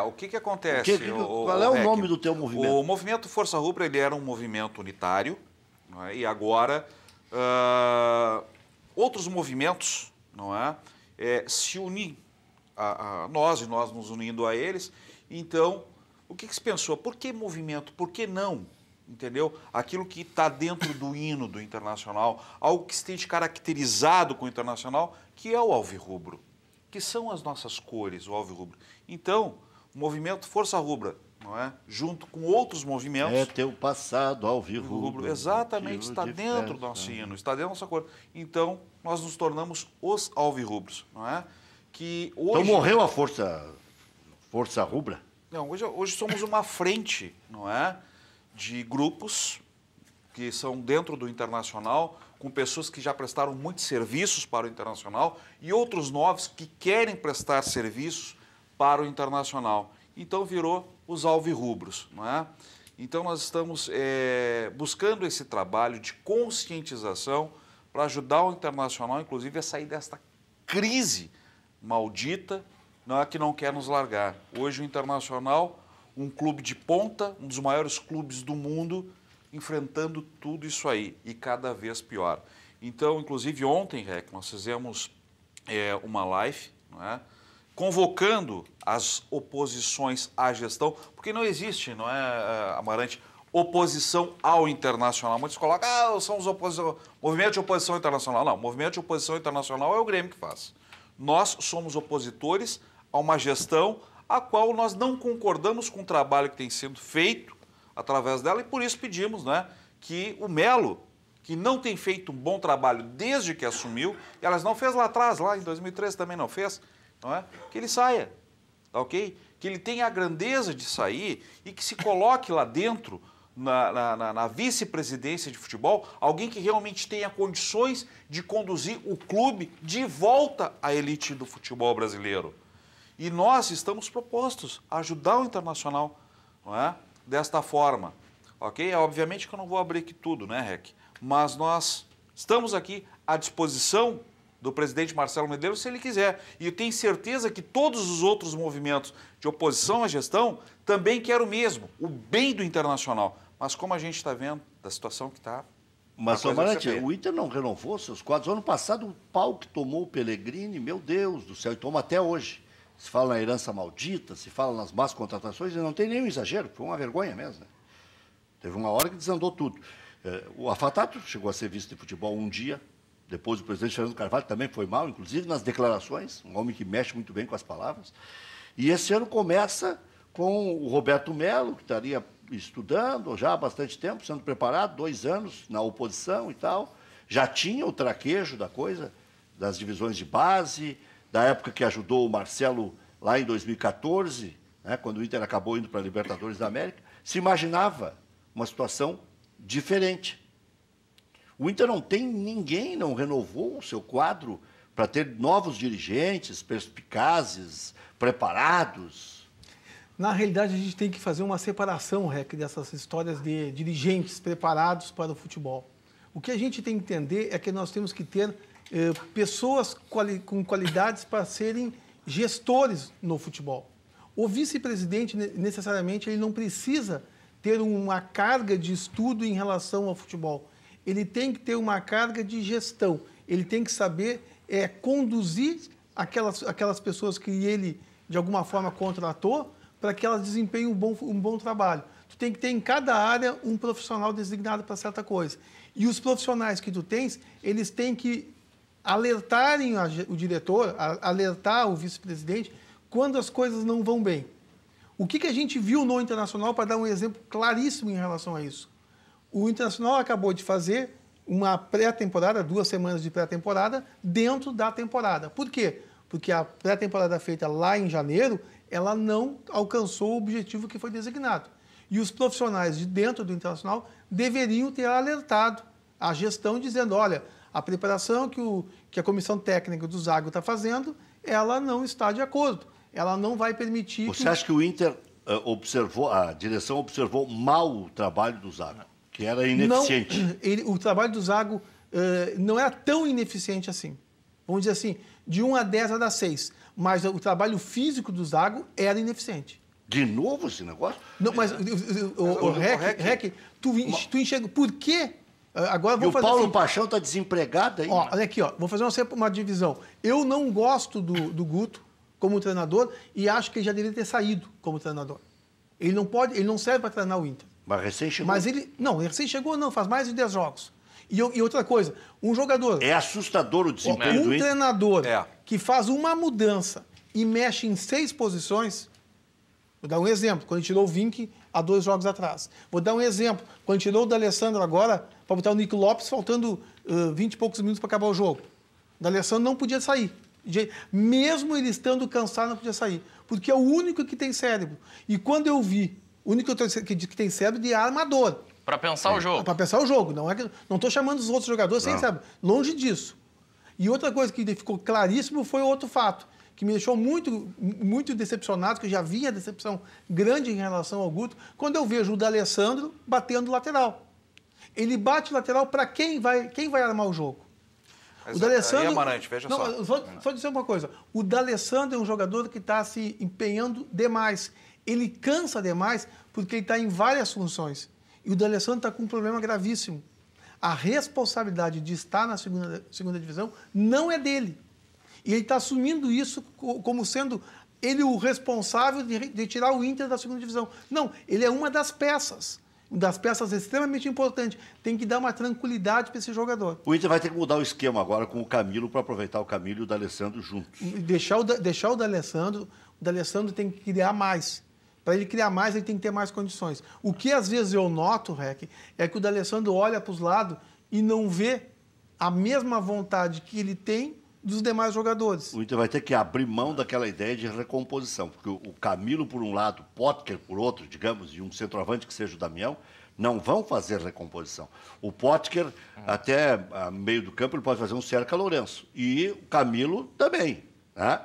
O que acontece? Qual é o Rec? nome do teu movimento? O movimento Força Rubra ele era um movimento unitário, não é? E agora outros movimentos, não é? Se unir a nós e nós nos unindo a eles. Então, o que se pensou? Por que movimento? Por que não? Entendeu? Aquilo que está dentro do hino do Internacional, algo que esteja caracterizado com o Internacional, que é o alvirrubro, que são as nossas cores, o alvirrubro. Então, o movimento Força Rubra, não é? Junto com outros movimentos. É teu passado, Alvo e Rubro. Exatamente, motivo está de dentro festa. do nosso hino, está dentro da nossa cor. Então, nós nos tornamos os alvirrubros, não é? Que hoje... Então morreu a Força Rubra? Não, hoje somos uma frente, não é? De grupos que são dentro do Internacional, com pessoas que já prestaram muitos serviços para o Internacional e outros novos que querem prestar serviços para o Internacional. Então virou os alvirrubros, não é? Então nós estamos buscando esse trabalho de conscientização para ajudar o Internacional, inclusive, a sair desta crise maldita, não é, que não quer nos largar. Hoje o Internacional, um clube de ponta, um dos maiores clubes do mundo, enfrentando tudo isso aí, e cada vez pior. Então, inclusive ontem, Rec, nós fizemos uma live, não é? Convocando as oposições à gestão, porque não existe, não é, Amarante, oposição ao Internacional. Muitos colocam, são os movimento de oposição internacional. Não, o movimento de oposição internacional é o Grêmio que faz. Nós somos opositores a uma gestão a qual nós não concordamos com o trabalho que tem sido feito através dela e por isso pedimos, né, que o Melo, que não tem feito um bom trabalho desde que assumiu, e elas não fez lá atrás, lá em 2013 também não fez, não é? Que ele saia, tá ok? Que ele tenha a grandeza de sair e que se coloque lá dentro, na vice-presidência de futebol, alguém que realmente tenha condições de conduzir o clube de volta à elite do futebol brasileiro. E nós estamos propostos a ajudar o Internacional, não é? Desta forma, ok? Obviamente que eu não vou abrir aqui tudo, né, Rec? Mas nós estamos aqui à disposição do presidente Marcelo Medeiros, se ele quiser. E eu tenho certeza que todos os outros movimentos de oposição à gestão também querem o mesmo, o bem do Internacional. Mas como a gente está vendo da situação que está... Mas, Amarante, o Inter não renovou seus quadros. Ano passado, o pau que tomou o Pellegrini, meu Deus do céu, e toma até hoje. Se fala na herança maldita, se fala nas más contratações, e não tem nenhum exagero, foi uma vergonha mesmo. Né? Teve uma hora que desandou tudo. O Afatato chegou a ser vice de futebol um dia, depois o presidente Fernando Carvalho também foi mal, inclusive nas declarações, um homem que mexe muito bem com as palavras. E esse ano começa com o Roberto Melo, que estaria estudando já há bastante tempo, sendo preparado, 2 anos na oposição e tal. Já tinha o traquejo da coisa, das divisões de base, da época que ajudou o Marcelo lá em 2014, né, quando o Inter acabou indo para a Libertadores da América. Se imaginava uma situação diferente. O Inter não tem ninguém, não renovou o seu quadro para ter novos dirigentes perspicazes, preparados? Na realidade, a gente tem que fazer uma separação, Rec, dessas histórias de dirigentes preparados para o futebol. O que a gente tem que entender é que nós temos que ter pessoas com qualidades para serem gestores no futebol. O vice-presidente, necessariamente, ele não precisa ter uma carga de estudo em relação ao futebol. Ele tem que ter uma carga de gestão. Ele tem que saber conduzir aquelas pessoas que ele, de alguma forma, contratou para que elas desempenhem um bom trabalho. Tu tem que ter em cada área um profissional designado para certa coisa. E os profissionais que tu tens, eles têm que alertarem o diretor, alertar o vice-presidente quando as coisas não vão bem. O que a gente viu no Internacional, para dar um exemplo claríssimo em relação a isso? O Internacional acabou de fazer uma pré-temporada, 2 semanas de pré-temporada, dentro da temporada. Por quê? Porque a pré-temporada feita lá em janeiro, ela não alcançou o objetivo que foi designado. E os profissionais de dentro do Internacional deveriam ter alertado a gestão, dizendo, olha, a preparação que a comissão técnica do Zago está fazendo, ela não está de acordo. Ela não vai permitir... Você acha que o Inter a direção observou mal o trabalho do Zago, que era ineficiente? Não, o trabalho do Zago não era tão ineficiente assim. Vamos dizer assim, de 1 a 10 era 6. Mas o trabalho físico do Zago era ineficiente. De novo esse negócio? Não, mas o Rec, tu enxerga... Por quê? Agora vou fazer o Paulo assim, Paixão está desempregado aí. olha aqui, vou fazer uma divisão. Eu não gosto do Guto como treinador e acho que ele já deveria ter saído como treinador. Ele não serve para treinar o Inter. Mas recém chegou. Mas ele recém chegou não, faz mais de 10 jogos. E outra coisa, um jogador... É assustador o desempenho do Inter. Um treinador que faz uma mudança e mexe em 6 posições... Vou dar um exemplo, quando ele tirou o Vink há 2 jogos atrás. Vou dar um exemplo, quando ele tirou o D'Alessandro agora, para botar o Nico Lopes, faltando 20 e poucos minutos para acabar o jogo. O D'Alessandro não podia sair. Mesmo ele estando cansado, não podia sair. Porque é o único que tem cérebro. E quando eu vi, o único que tem cérebro de armador. Para pensar o jogo. Para pensar o jogo. Não estou chamando os outros jogadores sem cérebro. Longe disso. E outra coisa que ficou claríssimo foi outro fato, que me deixou muito, muito decepcionado, que eu já vinha decepção grande em relação ao Guto, quando eu vejo o D'Alessandro batendo lateral. Ele bate lateral para quem vai armar o jogo. Mas o D'Alessandro... aí, Amarante, veja só. Só dizer uma coisa. O D'Alessandro é um jogador que está se empenhando demais. Ele cansa demais porque ele está em várias funções. E o D'Alessandro está com um problema gravíssimo. A responsabilidade de estar na segunda divisão não é dele. E ele está assumindo isso como sendo ele o responsável de tirar o Inter da segunda divisão. Não, ele é uma das peças extremamente importantes. Tem que dar uma tranquilidade para esse jogador. O Inter vai ter que mudar o esquema agora com o Camilo para aproveitar o Camilo e o D'Alessandro juntos. Deixar o D'Alessandro tem que criar mais. Para ele criar mais, ele tem que ter mais condições. O que às vezes eu noto, Rec, é que o D'Alessandro olha para os lados e não vê a mesma vontade que ele tem dos demais jogadores. O Inter vai ter que abrir mão daquela ideia de recomposição, porque o Camilo por um lado, o Potker por outro, digamos, e um centroavante que seja o Damião, não vão fazer recomposição. O Potker, até a meio do campo, ele pode fazer um Cerca Lourenço. E o Camilo também. Né?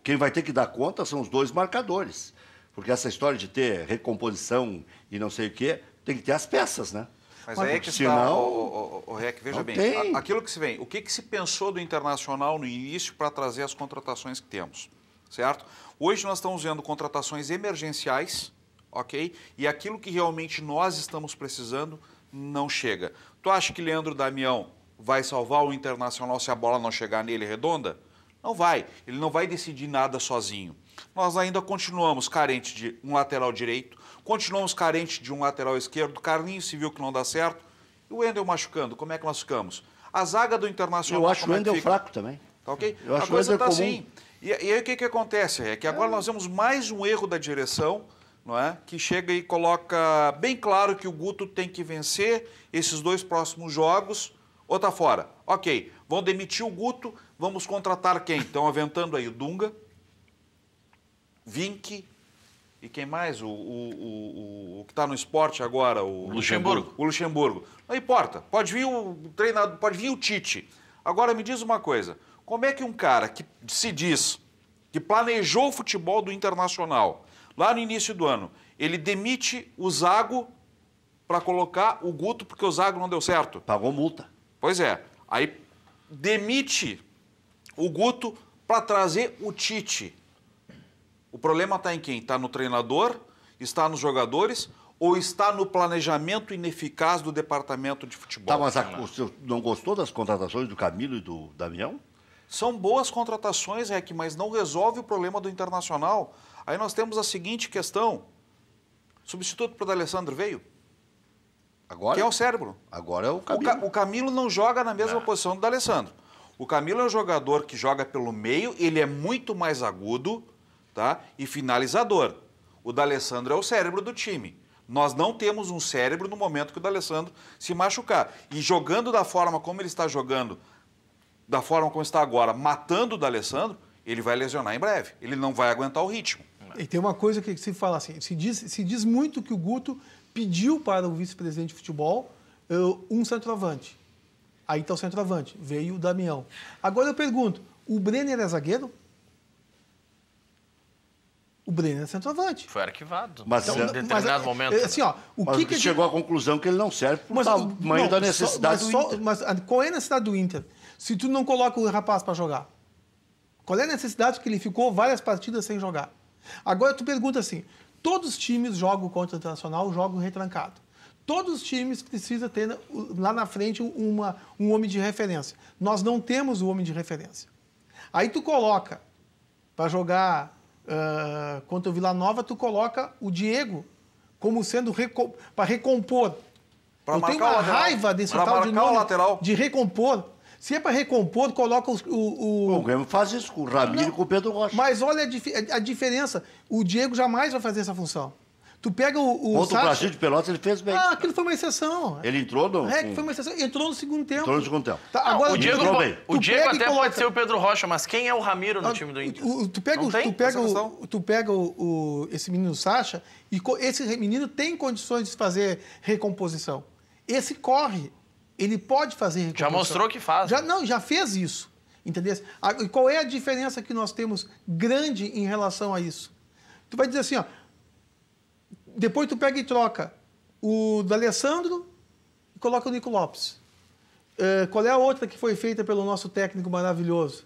Quem vai ter que dar conta são os 2 marcadores. Porque essa história de ter recomposição e não sei o quê, tem que ter as peças, né? Mas aí é que está, o Rec, veja bem, aquilo que se vem, o que se pensou do Internacional no início para trazer as contratações que temos, certo? Hoje nós estamos vendo contratações emergenciais, ok? E aquilo que realmente nós estamos precisando não chega. Tu acha que Leandro Damião vai salvar o Internacional se a bola não chegar nele redonda? Não vai, ele não vai decidir nada sozinho. Nós ainda continuamos carentes de um lateral direito, continuamos carentes de um lateral esquerdo, Carlinhos se viu que não dá certo, e o Wendel machucando, como é que nós ficamos? A zaga do Internacional... Eu acho o Wendel fraco também. Tá ok? Eu acho a coisa está comum. assim. E aí o que acontece? É que agora nós vemos mais um erro da direção, não é? Que chega e coloca bem claro que o Guto tem que vencer esses 2 próximos jogos, ou tá fora. Ok, vão demitir o Guto, vamos contratar quem? Estão aventando aí o Dunga, Vink e quem mais? O que está no esporte agora? O Luxemburgo. O Luxemburgo. Não importa, pode vir o treinador, pode vir o Tite. Agora me diz uma coisa, Como é que um cara que se diz que planejou o futebol do Internacional lá no início do ano, ele demite o Zago para colocar o Guto porque o Zago não deu certo? Pagou multa. Pois é. Aí demite o Guto para trazer o Tite. O problema está em quem? Está no treinador? Está nos jogadores? Ou está no planejamento ineficaz do departamento de futebol? Tá, mas o senhor não gostou das contratações do Camilo e do Damião? São boas contratações, Rec, mas não resolve o problema do Internacional. Aí nós temos a seguinte questão. Substituto para o D'Alessandro veio? Agora? Quem é o cérebro? Agora é o Camilo. O Camilo não joga na mesma posição do D'Alessandro. O Camilo é um jogador que joga pelo meio, ele é muito mais agudo, tá? E finalizador. O D'Alessandro é o cérebro do time. Nós não temos um cérebro no momento que o D'Alessandro se machucar. E jogando da forma como ele está jogando, da forma como está agora, matando o D'Alessandro, ele vai lesionar em breve. Ele não vai aguentar o ritmo. E tem uma coisa que se fala assim, se diz muito que o Guto pediu para o vice-presidente de futebol um centroavante. Aí está o centroavante, veio o Damião. Agora eu pergunto, o Brenner é zagueiro? O Brenner é centroavante. Foi arquivado. Mas, em determinado momento. Assim, ó, mas que chegou à conclusão que ele não serve por tamanho da necessidade do Inter. Mas qual é a necessidade do Inter? Se tu não coloca o rapaz para jogar. Qual é a necessidade que ele ficou várias partidas sem jogar? Agora tu pergunta assim, todos os times jogam contra o Internacional, jogam retrancado. Todos os times precisam ter lá na frente um homem de referência. Nós não temos o homem de referência. Aí tu coloca para jogar contra o Vila Nova, tu coloca o Diego como sendo para recompor. Eu tenho uma raiva desse tal de nome de recompor. Se é para recompor, coloca O Grêmio faz isso com o Ramiro e com o Pedro Rocha. Mas olha a diferença. O Diego jamais vai fazer essa função. Tu pega o Contra o Brasil de Pelotas, ele fez bem. Aquilo foi uma exceção. Ele entrou no... Foi uma exceção. Entrou no segundo tempo. Entrou no segundo tempo. Tá, agora, o Diego até coloca... pode ser o Pedro Rocha, mas quem é o Ramiro no time do Inter? Tu pega esse menino Sacha e esse menino tem condições de fazer recomposição. Esse corre. Ele pode fazer recomposição. Já mostrou que faz. Já fez isso. Entendeu? E qual é a diferença que nós temos grande em relação a isso? Tu vai dizer assim, ó. Depois tu pega e troca o D'Alessandro e coloca o Nico Lopes. Qual é a outra que foi feita pelo nosso técnico maravilhoso?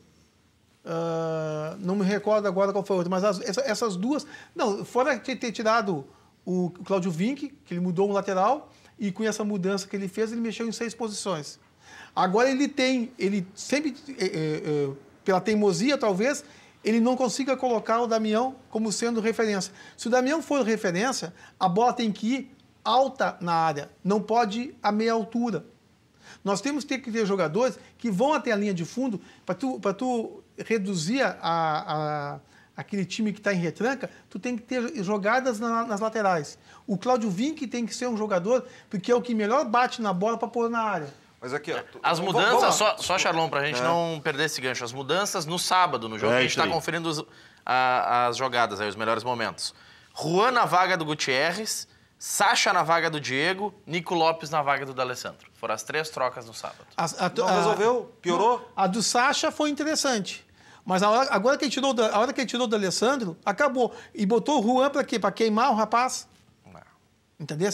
Não me recordo agora qual foi a outra, mas essas duas... Não, fora ter tirado o Cláudio Vinck, que ele mudou um lateral, e com essa mudança que ele fez, ele mexeu em 6 posições. Agora ele sempre, pela teimosia talvez, ele não consiga colocar o Damião como sendo referência. Se o Damião for referência, a bola tem que ir alta na área, não pode ir a meia altura. Nós temos que ter jogadores que vão até a linha de fundo para tu reduzir aquele time que está em retranca, tu tem que ter jogadas nas laterais. O Cláudio Vinck tem que ser um jogador porque é o que melhor bate na bola para pôr na área. Mas aqui, as mudanças, só Charlon, pra gente não perder esse gancho, as mudanças no sábado, no jogo, que a gente está conferindo as jogadas, aí, os melhores momentos. Juan na vaga do Gutierrez, Sacha na vaga do Diego, Nico Lopes na vaga do D'Alessandro. Foram as 3 trocas no sábado. Não resolveu? Piorou? A do Sacha foi interessante. Mas agora que ele tirou o D'Alessandro, acabou. E botou o Juan para quê? Para queimar o rapaz? Não. Entendeu?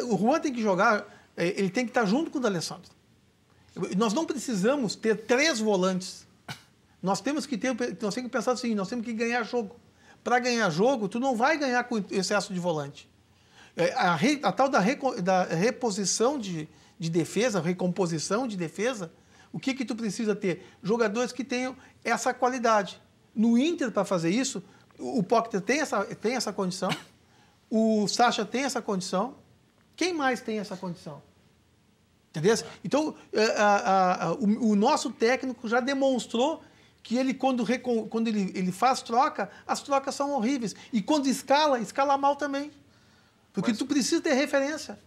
O Juan tem que jogar... Ele tem que estar junto com o D'Alessandro. Nós não precisamos ter 3 volantes. Nós temos que pensar assim, nós temos que ganhar jogo. Para ganhar jogo, tu não vai ganhar com excesso de volante. A tal da reposição de defesa, recomposição de defesa, o que tu precisa ter? Jogadores que tenham essa qualidade. No Inter, para fazer isso, o Pocket tem essa condição, o Sacha tem essa condição. Quem mais tem essa condição? Entendeu? Então, o nosso técnico já demonstrou que ele, quando ele faz troca, as trocas são horríveis. E quando escala mal também. Porque tu precisa ter referência.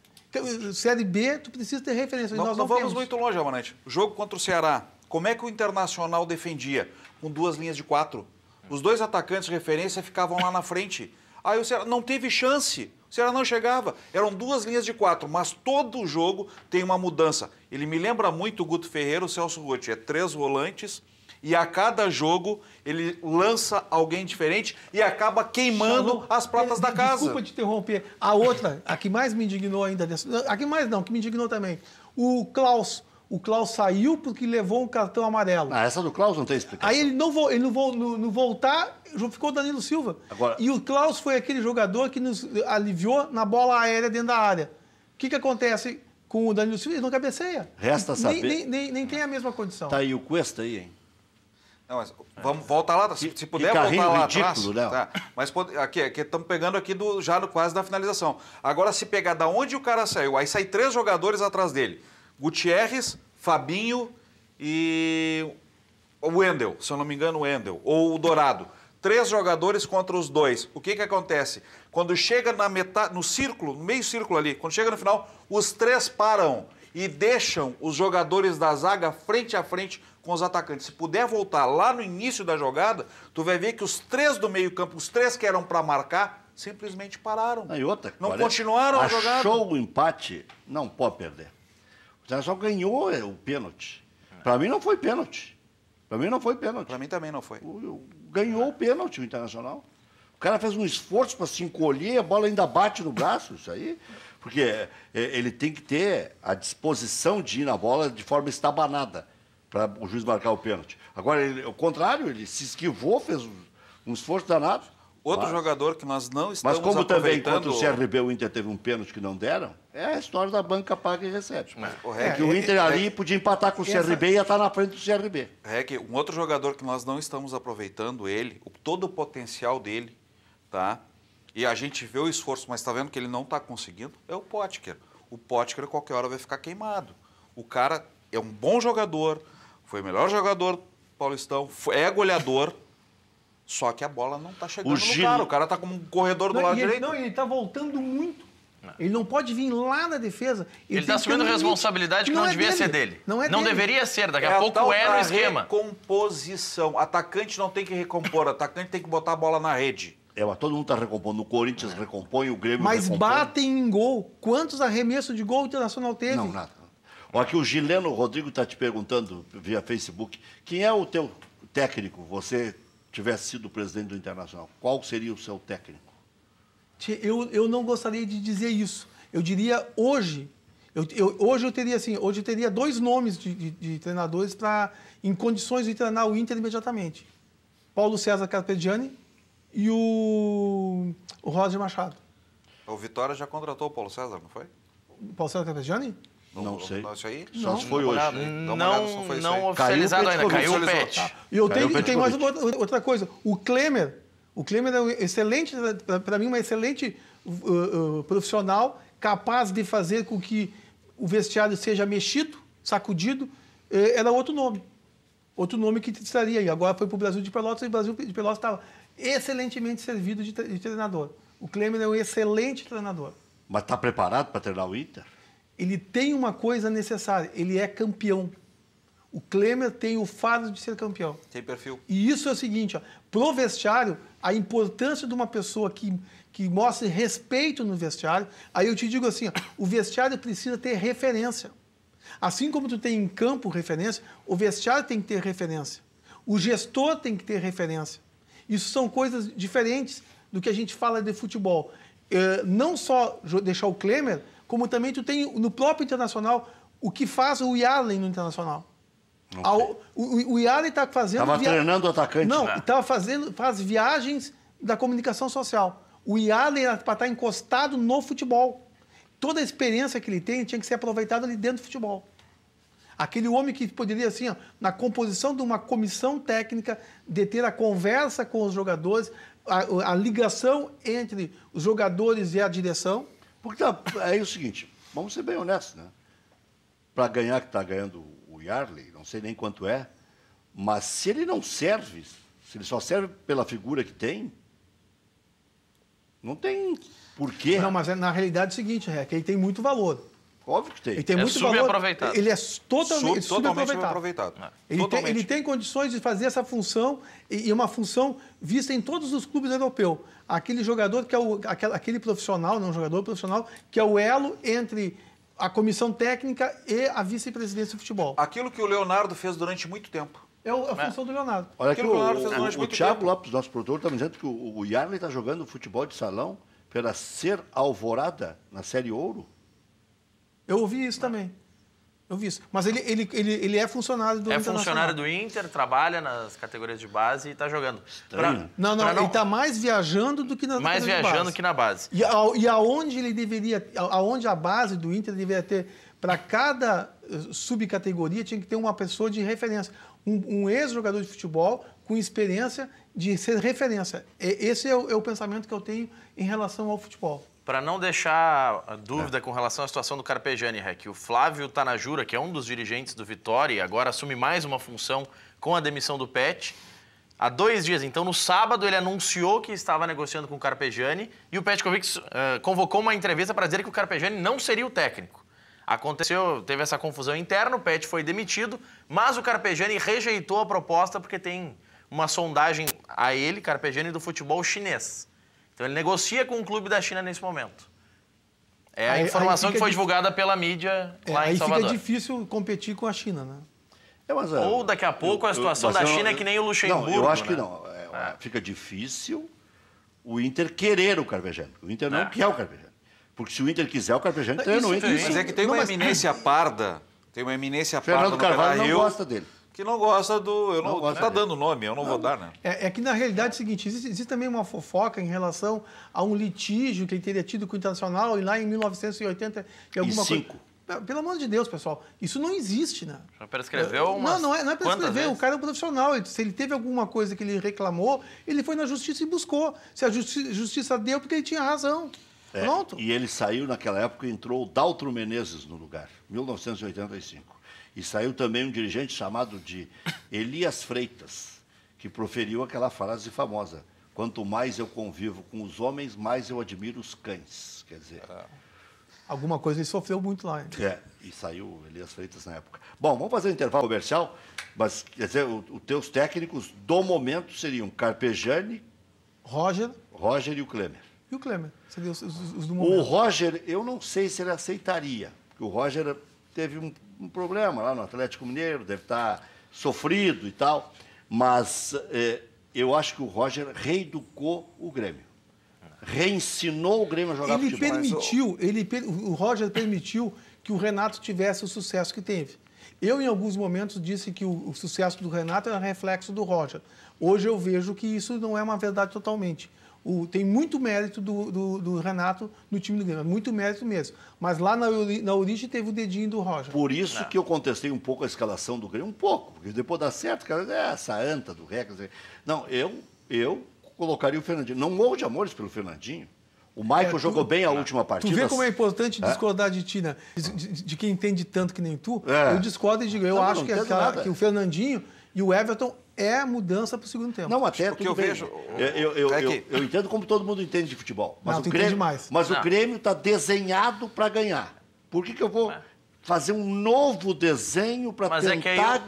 Série B, tu precisa ter referência. Não vamos muito longe, Amanete. O jogo contra o Ceará, como é que o Internacional defendia? Com 2 linhas de 4. Os 2 atacantes de referência ficavam lá na frente. Aí o Ceará não teve chance. O Ceará não chegava. Eram 2 linhas de 4, mas todo jogo tem uma mudança. Ele me lembra muito o Guto Ferreira, o Celso Roth. É 3 volantes e a cada jogo ele lança alguém diferente e acaba queimando as pratas da casa. Desculpa te interromper. A outra, a que mais me indignou ainda... A que mais não, que me indignou também. O Klaus. O Klaus saiu porque levou um cartão amarelo. Essa do Klaus não tem explicação. Aí ele não voltar, ficou o Danilo Silva. Agora... E o Klaus foi aquele jogador que nos aliviou na bola aérea dentro da área. O que acontece com o Danilo Silva? Ele não cabeceia. Resta saber... Nem tem a mesma condição. Tá aí o Cuesta aí, hein? Não, mas vamos voltar lá, se puder voltar lá atrás. Né? Tá. Mas aqui estamos pegando aqui já quase na finalização. Agora, se pegar da onde o cara saiu, aí sai 3 jogadores atrás dele. Gutierrez, Fabinho e o Wendel, se eu não me engano, o Wendel, ou o Dourado. 3 jogadores contra os 2. O que acontece? Quando chega na metade, no círculo, no meio círculo ali, quando chega no final, os 3 param e deixam os jogadores da zaga frente a frente com os atacantes. Se puder voltar lá no início da jogada, tu vai ver que os 3 do meio campo, os 3 que eram para marcar, simplesmente pararam. E outra, não continuaram a jogada. Achou o empate, não pode perder. O Internacional ganhou o pênalti. Para mim não foi pênalti. Para mim não foi pênalti. Para mim também não foi. Ganhou o pênalti o Internacional. O cara fez um esforço para se encolher, a bola ainda bate no braço, isso aí. Porque ele tem que ter a disposição de ir na bola de forma estabanada para o juiz marcar o pênalti. Agora, o contrário, ele se esquivou, fez um esforço danado. Outro jogador que nós não estamos aproveitando... Mas como também contra o CRB CRB o Inter teve um pênalti que não deram, é a história da banca paga e recebe. É que o Inter ali podia empatar com o CRB e ia estar na frente do CRB. Um outro jogador que nós não estamos aproveitando todo o potencial dele, tá? E a gente vê o esforço, mas está vendo que ele não está conseguindo, é o Potker. O Potker, qualquer hora, vai ficar queimado. O cara é um bom jogador, foi o melhor jogador paulistão, é goleador, só que a bola não está chegando no cara. O cara está como um corredor do lado direito. Ele está voltando muito. Ele não pode vir lá na defesa. Ele está assumindo responsabilidade que não devia ser dele. Não deveria ser. Daqui a pouco é no esquema. Recomposição. Atacante não tem que recompor. Atacante tem que botar a bola na rede. Mas todo mundo está recompondo. O Corinthians recompõe, o Grêmio Mas recompõe. batem em gol. Quantos arremessos de gol o Internacional teve? Não, nada. Aqui o Gileno Rodrigo está te perguntando via Facebook. Quem é o teu técnico? Você tivesse sido presidente do Internacional. Qual seria o seu técnico? Eu não gostaria de dizer isso. Eu diria hoje. Hoje eu teria 2 nomes de treinadores em condições de treinar o Inter imediatamente. Paulo César Carpegiani e o Roger Machado. O Vitória já contratou o Paulo César, não foi? Paulo César Carpegiani? Não sei. Isso aí? Só se foi hoje. Não oficializado ainda. Caiu o pet. E tem mais outra coisa. O Klemer é um excelente, para mim, um excelente profissional, capaz de fazer com que o vestiário seja mexido, sacudido. Era outro nome. Outro nome que estaria aí. Agora foi para o Brasil de Pelotas e o Brasil de Pelotas estava excelentemente servido de treinador. O Klemer é um excelente treinador. Mas está preparado para treinar o Inter? Ele tem uma coisa necessária, ele é campeão. O Klemer tem o fardo de ser campeão. Tem perfil. E isso é o seguinte, pro vestiário, a importância de uma pessoa que mostre respeito no vestiário, aí eu te digo assim, o vestiário precisa ter referência. Assim como tu tem em campo referência, o vestiário tem que ter referência. O gestor tem que ter referência. Isso são coisas diferentes do que a gente fala de futebol. Não só deixar o Klemer, como também tu tem no próprio Internacional o que faz o Yarley no Internacional. O Yarley está fazendo... Estava treinando o atacante. Não, faz viagens da comunicação social. O Yarley era para estar encostado no futebol. Toda a experiência que ele tem tinha que ser aproveitada ali dentro do futebol. Aquele homem que poderia, assim, na composição de uma comissão técnica, de ter a conversa com os jogadores, a ligação entre os jogadores e a direção. Porque é o seguinte, vamos ser bem honestos, né? Para ganhar que está ganhando o Yarley, não sei nem quanto é, mas se ele não serve, se ele só serve pela figura que tem, não tem porquê. Não, mas na realidade é o seguinte, que ele tem muito valor. Óbvio que tem. Ele tem muito valor. Subaproveitado. Ele é totalmente subaproveitado. Ele tem condições de fazer essa função, e uma função vista em todos os clubes europeus. Aquele jogador que é aquele profissional, não jogador profissional, que é o elo entre a comissão técnica e a vice-presidência do futebol. Aquilo que o Leonardo fez durante muito tempo. É a função do Leonardo. Olha aqui, Aquilo que o Leonardo fez durante o muito Thiago tempo. Lopes, nosso produtor, está me dizendo que o Yarley está jogando futebol de salão pela Ser Alvorada na Série Ouro. Eu ouvi isso também. Eu vi isso. Mas ele é funcionário do É Internacional. funcionário do Inter, trabalha nas categorias de base e está jogando. Estranho. Não, ele está mais viajando do que na mais categoria de viajando base. que na base. E aonde ele deveria, aonde a base do Inter deveria ter, para cada subcategoria tinha que ter uma pessoa de referência, um ex-jogador de futebol com experiência de ser referência. Esse é o pensamento que eu tenho em relação ao futebol. Para não deixar a dúvida com relação à situação do Carpegiani, Rec, o Flávio Tanajura, que é um dos dirigentes do Vitória, agora assume mais uma função com a demissão do Pet. Há 2 dias, então, no sábado, ele anunciou que estava negociando com o Carpegiani e o Petkovic convocou uma entrevista para dizer que o Carpegiani não seria o técnico. Teve essa confusão interna, o Pet foi demitido, mas o Carpegiani rejeitou a proposta porque tem uma sondagem a ele, Carpegiani, do futebol chinês. Então ele negocia com o clube da China nesse momento. É a informação que foi divulgada pela mídia lá em Salvador. Aí fica difícil competir com a China, né? Ou daqui a pouco a situação da China é que nem o Luxemburgo. Não, eu acho que né? não. Fica difícil o Inter querer o Carpegiani. O Inter não quer o Carpegiani. Porque se o Inter quiser o Carpegiani, treina o Inter. Mas é que tem uma eminência parda. Tem uma eminência parda Fernando no Carvalho não Beira-Rio gosta dele. que não gosta do... Não gosta tá dele. dando nome, eu não vou dar, né? É que, na realidade, é o seguinte, existe também uma fofoca em relação a um litígio que ele teria tido com o Internacional lá em 1980 e alguma coisa. Pelo amor de Deus, pessoal, isso não existe, né? Já prescreveu umas... Não é prescrever, vezes? o cara é um profissional. Se ele teve alguma coisa que ele reclamou, ele foi na justiça e buscou. Se a justiça deu, porque ele tinha razão. Pronto. E ele saiu naquela época e entrou o Daltro Menezes no lugar, 1985. E saiu também um dirigente chamado de Elias Freitas, que proferiu aquela frase famosa: quanto mais eu convivo com os homens, mais eu admiro os cães. Quer dizer... Alguma coisa ele sofreu muito lá. Hein? E saiu Elias Freitas na época. Bom, vamos fazer um intervalo comercial, mas, quer dizer, os teus técnicos do momento seriam Carpegiani, Roger e o Klemer. e o Klemer. Seriam os do O momento. Roger, eu não sei se ele aceitaria, porque o Roger teve um problema lá no Atlético Mineiro, deve estar sofrido e tal, mas eu acho que o Roger reeducou o Grêmio. Reensinou o Grêmio a jogar Ele futebol. o Roger permitiu que o Renato tivesse o sucesso que teve. Eu, em alguns momentos, disse que o sucesso do Renato era reflexo do Roger. Hoje eu vejo que isso não é uma verdade totalmente. Tem muito mérito do Renato no time do Grêmio, muito mérito mesmo. Mas lá na origem teve o dedinho do Roger. Por isso que eu contestei um pouco a escalação do Grêmio, porque depois dá certo, cara, essa anta do Reca. Não, eu colocaria o Fernandinho. Não morro de amores pelo Fernandinho. O Michael jogou bem a última partida. Tu vê como é importante discordar de ti, né? De quem entende tanto que nem tu. Eu discordo e digo, eu acho que o Fernandinho e o Everton é a mudança para o segundo tempo. Não, até Porque eu bem. vejo... Eu entendo como todo mundo entende de futebol. Mas Não, o tu Grêmio, entende mais. Mas o Grêmio está desenhado para ganhar. Por que eu vou fazer um novo desenho para tentar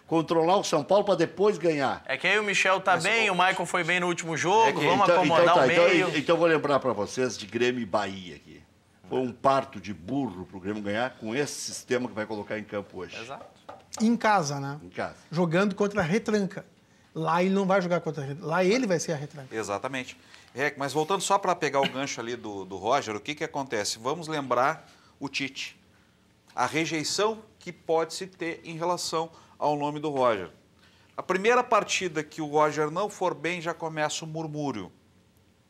controlar o São Paulo para depois ganhar? É que aí o Michel tá bem, o Michael foi bem no último jogo, vamos acomodar o meio. Então eu vou lembrar para vocês de Grêmio e Bahia aqui. Foi um parto de burro para o Grêmio ganhar com esse sistema que vai colocar em campo hoje. Exato. Em casa, né? Em casa. Jogando contra a retranca. Lá ele não vai jogar contra a retranca. Lá ele vai ser a retranca. Exatamente. Mas voltando só para pegar o gancho ali do Roger, o que acontece? Vamos lembrar o Tite. A rejeição que pode-se ter em relação ao nome do Roger. A primeira partida que o Roger não for bem, já começa o murmúrio,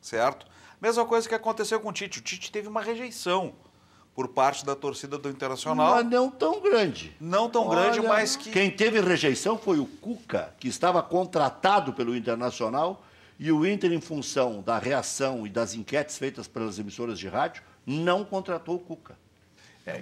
certo? Mesma coisa que aconteceu com o Tite. O Tite teve uma rejeição por parte da torcida do Internacional. Mas não tão grande. Não tão grande, mas que... Quem teve rejeição foi o Cuca, que estava contratado pelo Internacional, e o Inter, em função da reação e das enquetes feitas pelas emissoras de rádio, não contratou o Cuca.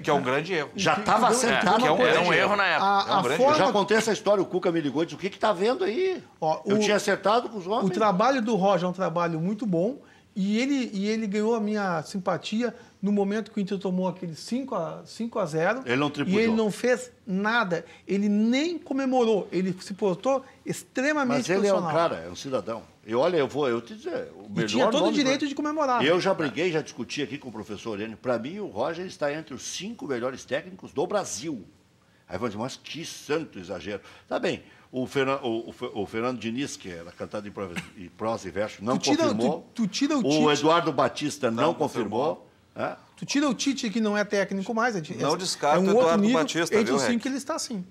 Que é um grande erro. Já estava acertado. Era um erro na época. Eu já contei essa história, o Cuca me ligou e disse, o que está vendo aí? Eu tinha acertado com os homens. O trabalho do Roger é um trabalho muito bom E ele ganhou a minha simpatia no momento que o Inter tomou aquele 5-0. Ele não tripudiou. E ele não fez nada. Ele nem comemorou. Ele se portou extremamente Mas ele é um profissional. cara, é um cidadão. E olha, eu te dizer, o melhor E tinha todo o nome direito pra- de comemorar. Eu já briguei, já discuti aqui com o professor Lênin. Para mim, o Roger está entre os 5 melhores técnicos do Brasil. Aí vão dizer, mas que santo exagero. Tá bem, o Fernando Diniz, que era cantado em prosa e verso, não confirmou. Tu tira o O Tite. Eduardo Batista não confirmou. né? Tu tira o Tite, que não é técnico mais. Não descarta um o outro Eduardo nível. Batista, Entre viu, os Rec? 5 ele está assim.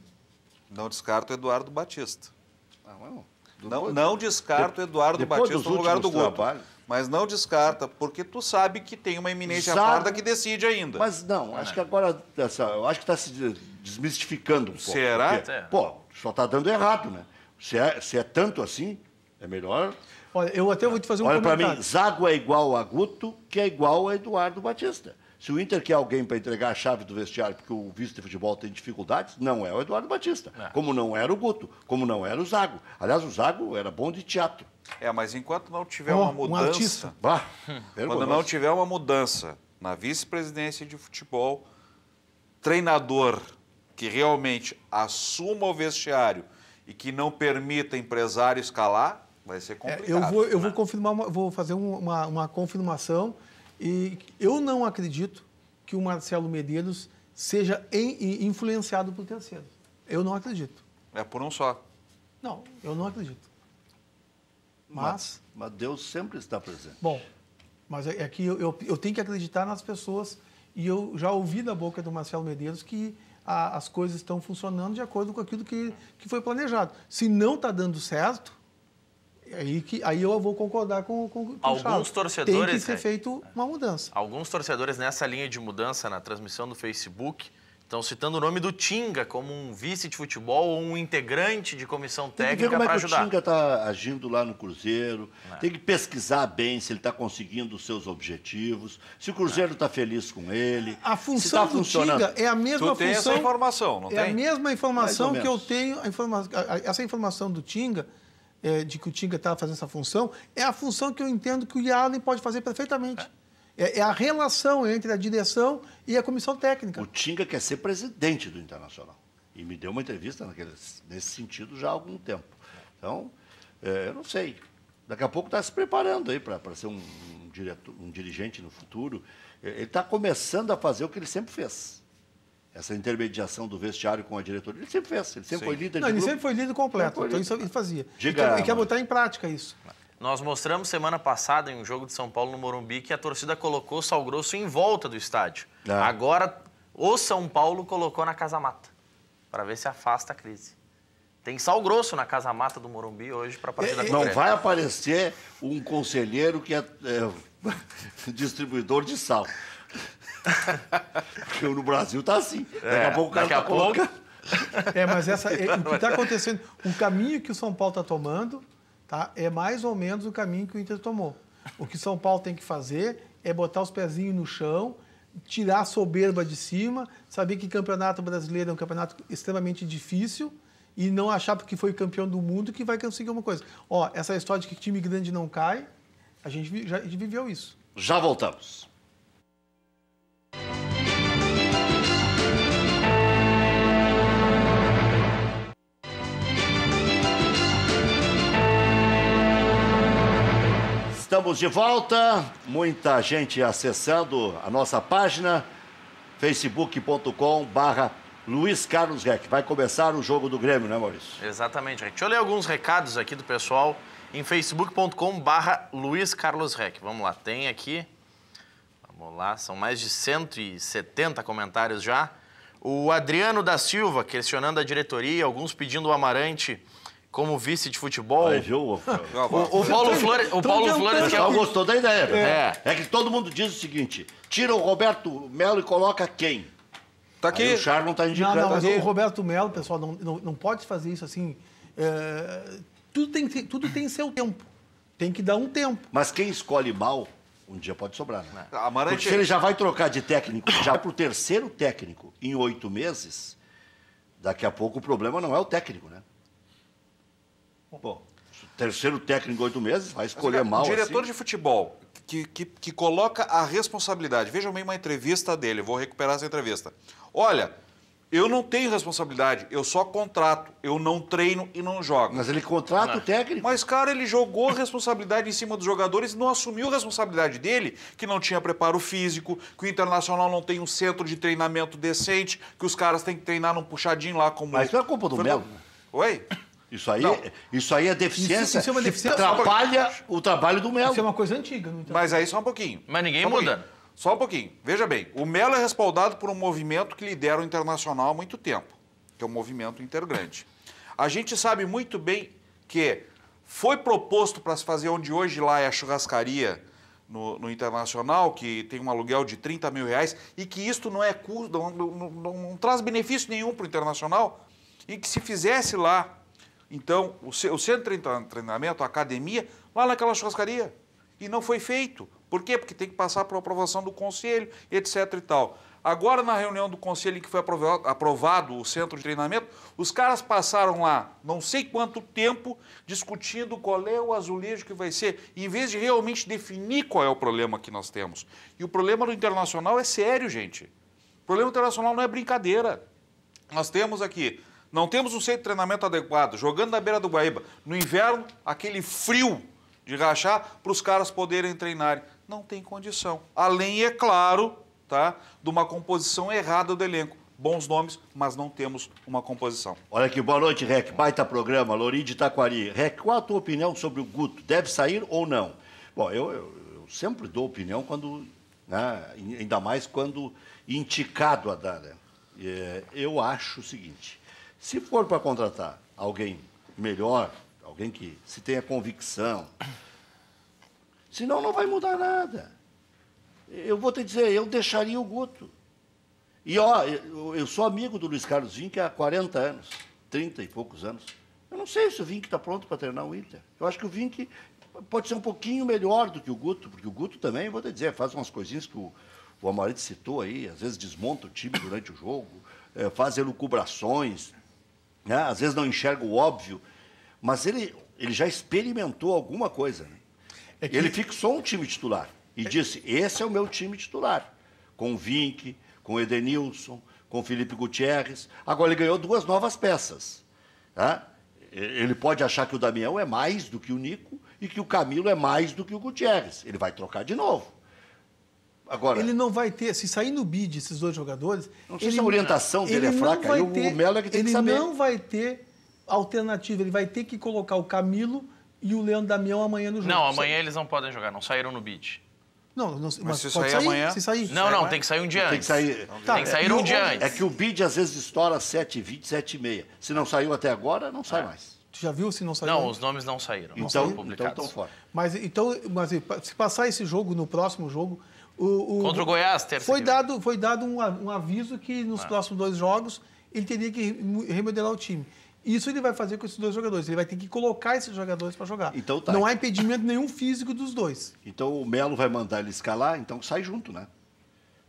Não descarta o Eduardo Batista. Ah, não. Não descarta o Eduardo depois Batista dos no lugar do últimos Guto. trabalhos. Mas não descarta, porque tu sabe que tem uma eminência Zago- parda que decide ainda. Mas não, acho que agora eu acho que está se desmistificando um pouco. Será? Porque, pô, só está dando errado, né? Se é tanto assim, é melhor. Olha, eu até vou te fazer um Olha para comentário. mim, Zago é igual a Guto, que é igual a Eduardo Batista. Se o Inter quer alguém para entregar a chave do vestiário porque o vice de futebol tem dificuldades, não é o Eduardo Batista. Como não era o Guto, como não era o Zago. Aliás, o Zago era bom de teatro. Mas enquanto não tiver Ó, uma um mudança, artista. Bah, quando vergonhoso. não tiver uma mudança na vice-presidência de futebol, treinador que realmente assuma o vestiário e que não permita empresário escalar, vai ser complicado. Eu vou confirmar, vou fazer uma confirmação. E eu não acredito que o Marcelo Medeiros seja influenciado por terceiros. Eu não acredito. É por um só. Não, eu não acredito. Mas Deus sempre está presente. bom, mas é que eu tenho que acreditar nas pessoas e eu já ouvi da boca do Marcelo Medeiros que as coisas estão funcionando de acordo com aquilo que foi planejado. Se não está dando certo, aí eu vou concordar com o Alguns Charles. torcedores, Tem que ser Rec, feito uma mudança. Alguns torcedores nessa linha de mudança na transmissão do Facebook estão citando o nome do Tinga como um vice de futebol ou um integrante de comissão Tem que ver técnica como para é que o ajudar. Tinga está agindo lá no Cruzeiro. Tem que pesquisar bem se ele está conseguindo os seus objetivos, se o Cruzeiro está feliz com ele. A se função tá do funcionando. Tinga é a mesma Tu tem função. essa informação, não é tem? a mesma informação Mais ou que eu menos. tenho. Essa informação do Tinga, de que o Tinga está fazendo essa função, é a função que eu entendo que o Yalen pode fazer perfeitamente. É a relação entre a direção e a comissão técnica. O Tinga quer ser presidente do Internacional. E me deu uma entrevista nesse sentido já há algum tempo. Então, eu não sei. Daqui a pouco está se preparando aí para ser um dirigente no futuro. Ele está começando a fazer o que ele sempre fez. Essa intermediação do vestiário com a diretoria, ele sempre fez. Ele sempre foi líder Não, de ele grupo. sempre foi líder completo, Sempre foi então líder. isso ele fazia. Diga, Ele quer Mano. botar em prática isso. Nós mostramos semana passada, em um jogo de São Paulo no Morumbi, que a torcida colocou o Sal Grosso em volta do estádio. Ah. Agora, o São Paulo colocou na Casa Mata, para ver se afasta a crise. Tem Sal Grosso na Casa Mata do Morumbi hoje para a partida Não concreta. vai aparecer um conselheiro que é distribuidor de sal. Porque no Brasil está assim. Daqui a pouco o cara daqui a está pouco- colocando. Mas o que está acontecendo, o caminho que o São Paulo está tomando, tá, é mais ou menos o caminho que o Inter tomou. O que o São Paulo tem que fazer é botar os pezinhos no chão, tirar a soberba de cima, saber que campeonato brasileiro é um campeonato extremamente difícil e não achar porque foi campeão do mundo que vai conseguir alguma coisa. Essa história de que time grande não cai, a gente já viveu isso. Já voltamos. Estamos de volta, muita gente acessando a nossa página, facebook.com/Luiz Carlos Rec. Vai começar o jogo do Grêmio, né, Maurício? Exatamente, Rec. Deixa eu ler alguns recados aqui do pessoal em facebook.com/Luiz Carlos Rec. Vamos lá, tem aqui, vamos lá, são mais de 170 comentários já. O Adriano da Silva questionando a diretoria, alguns pedindo o Amarante como vice de futebol. Aí, viu? O Paulo Flores, O que pessoal gostou da ideia. Né? É. É que todo mundo diz o seguinte, tira o Roberto Melo e coloca quem? Tá Aí aqui. o Charles não está indicando. Não, mas aqui. o Roberto Melo, pessoal, não pode fazer isso assim. Tudo tem seu tempo. Tem que dar um tempo. Mas quem escolhe mal, um dia pode sobrar, né? Amarante- Porque se ele já vai trocar de técnico, já para o terceiro técnico em 8 meses, daqui a pouco o problema não é o técnico, né? Bom, se o terceiro técnico em 8 meses vai escolher mal O diretor assim. de futebol que coloca a responsabilidade. Vejam bem uma entrevista dele, vou recuperar essa entrevista. Olha, eu não tenho responsabilidade, eu só contrato, eu não treino e não jogo. Mas ele contrata o técnico. Mas, cara, ele jogou a responsabilidade em cima dos jogadores e não assumiu a responsabilidade dele, que não tinha preparo físico, que o Internacional não tem um centro de treinamento decente, que os caras têm que treinar num puxadinho lá como... Mas isso é culpa do Melo. Oi? Isso aí é deficiência. Isso é uma deficiência. Atrapalha o trabalho do Melo. Isso é uma coisa antiga. Não Mas aí só um pouquinho. Mas ninguém Só um muda. pouquinho. Só um pouquinho. Veja bem, o Melo é respaldado por um movimento que lidera o Internacional há muito tempo, que é o movimento Intergrande. A gente sabe muito bem que foi proposto para se fazer onde hoje lá é a churrascaria no Internacional, que tem um aluguel de 30 mil reais, e que isto não é custo, não traz benefício nenhum para o Internacional, e que se fizesse lá, então, o centro de treinamento, a academia, lá naquela churrascaria. E não foi feito. Por quê? Porque tem que passar por aprovação do conselho, etc. e tal. Agora, na reunião do conselho em que foi aprovado o centro de treinamento, os caras passaram lá não sei quanto tempo discutindo qual é o azulejo que vai ser, em vez de realmente definir qual é o problema que nós temos. E o problema do Internacional é sério, gente. O problema do Internacional não é brincadeira. Nós temos aqui, não temos um centro de treinamento adequado, jogando na beira do Guaíba. No inverno, aquele frio de rachar para os caras poderem treinar. Não tem condição. Além, é claro, tá, de uma composição errada do elenco. Bons nomes, mas não temos uma composição. Olha aqui, boa noite, Rec. Baita programa, Lourinho de Taquari. Rec, qual a tua opinião sobre o Guto? Deve sair ou não? Bom, eu sempre dou opinião quando, né, ainda mais quando indicado a dar. Né? Eu acho o seguinte, se for para contratar alguém melhor, alguém que se tenha convicção, senão não vai mudar nada. Eu vou te dizer, eu deixaria o Guto. E, ó, eu sou amigo do Luiz Carlos Vinck há 40 anos, 30 e poucos anos. Eu não sei se o Vinck está pronto para treinar o Inter. Eu acho que o Vinck pode ser um pouquinho melhor do que o Guto, porque o Guto também, vou te dizer, faz umas coisinhas que o Amarante citou aí, às vezes desmonta o time durante o jogo, faz elucubrações, né? Às vezes não enxerga o óbvio, mas ele já experimentou alguma coisa. Né? Ele fixou um time titular e disse, esse é o meu time titular, com o Vinck, com o Edenilson, com o Felipe Gutierrez. Agora ele ganhou 2 novas peças. Tá? Ele pode achar que o Damião é mais do que o Nico e que o Camilo é mais do que o Gutierrez. Ele vai trocar de novo. Agora, ele não vai ter, se sair no bid esses 2 jogadores... Não sei se a orientação dele é fraca, aí o Melo é que tem que saber. Ele não vai ter alternativa, ele vai ter que colocar o Camilo e o Leandro Damião amanhã no jogo. Não, amanhã eles não podem jogar, não saíram no bid. Não, Mas mas se pode sair sair, amanhã... se sair. Não, tem que sair um dia Tem que antes. sair. Tem que sair um dia antes. É que o bid às vezes estoura às 7h20, 7h30. Se não saiu até agora, não sai mais. Tu já viu se não saiu? Não, os nomes não saíram. Não Então foram publicados. estão fora. Mas se passar esse jogo no próximo jogo... Contra o Goiás, terça foi que vem. dado um aviso que nos próximos 2 jogos ele teria que remodelar o time. Isso ele vai fazer com esses 2 jogadores. Ele vai ter que colocar esses jogadores para jogar. Então tá. Não há impedimento nenhum físico dos 2. Então o Melo vai mandar ele escalar, então sai junto, né?